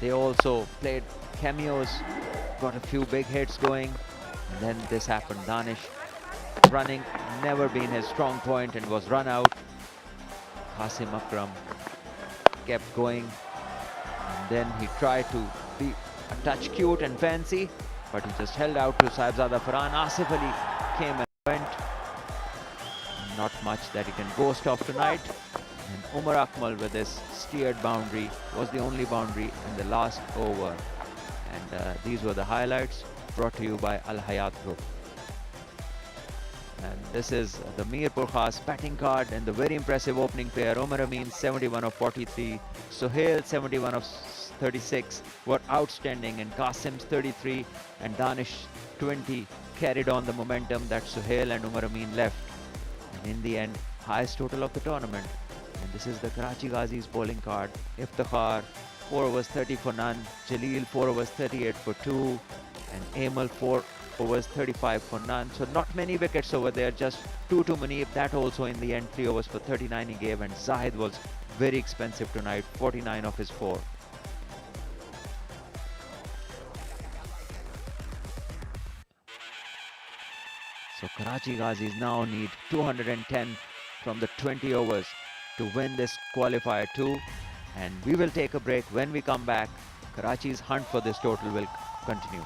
They also played cameos, got a few big hits going, and then this happened. Danish running, never been his strong point, and was run out. Qasim Akram kept going, and then he tried to be a touch cute and fancy, but he just held out to Sahibzada Farhan. Asif Ali came and went. Not much that he can boast of tonight. And Umar Akmal with his steered boundary was the only boundary in the last over. And these were the highlights brought to you by Al Hayat Group. And this is the Mirpurkhaas batting card and the very impressive opening pair. Omar Amin 71 of 43, Sohail 71 of 36 were outstanding, and Qasim's 33 and Danish 20 carried on the momentum that Sohail and Umar Amin left. And in the end, highest total of the tournament. And this is the Karachi Ghazis bowling card. Iftikhar 4 overs 30 for none, Jalil 4 overs 38 for 2, and Amal 4 overs 35 for none. So not many wickets over there, just 2 to Munib. That also in the end 3 overs for 39 he gave, and Zahid was very expensive tonight, 49 of his 4. So Karachi Ghazis now need 210 from the 20 overs to win this qualifier 2. And we will take a break. When we come back, Karachi's hunt for this total will continue.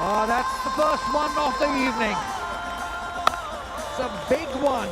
Oh, that's the first one of the evening. It's a big one.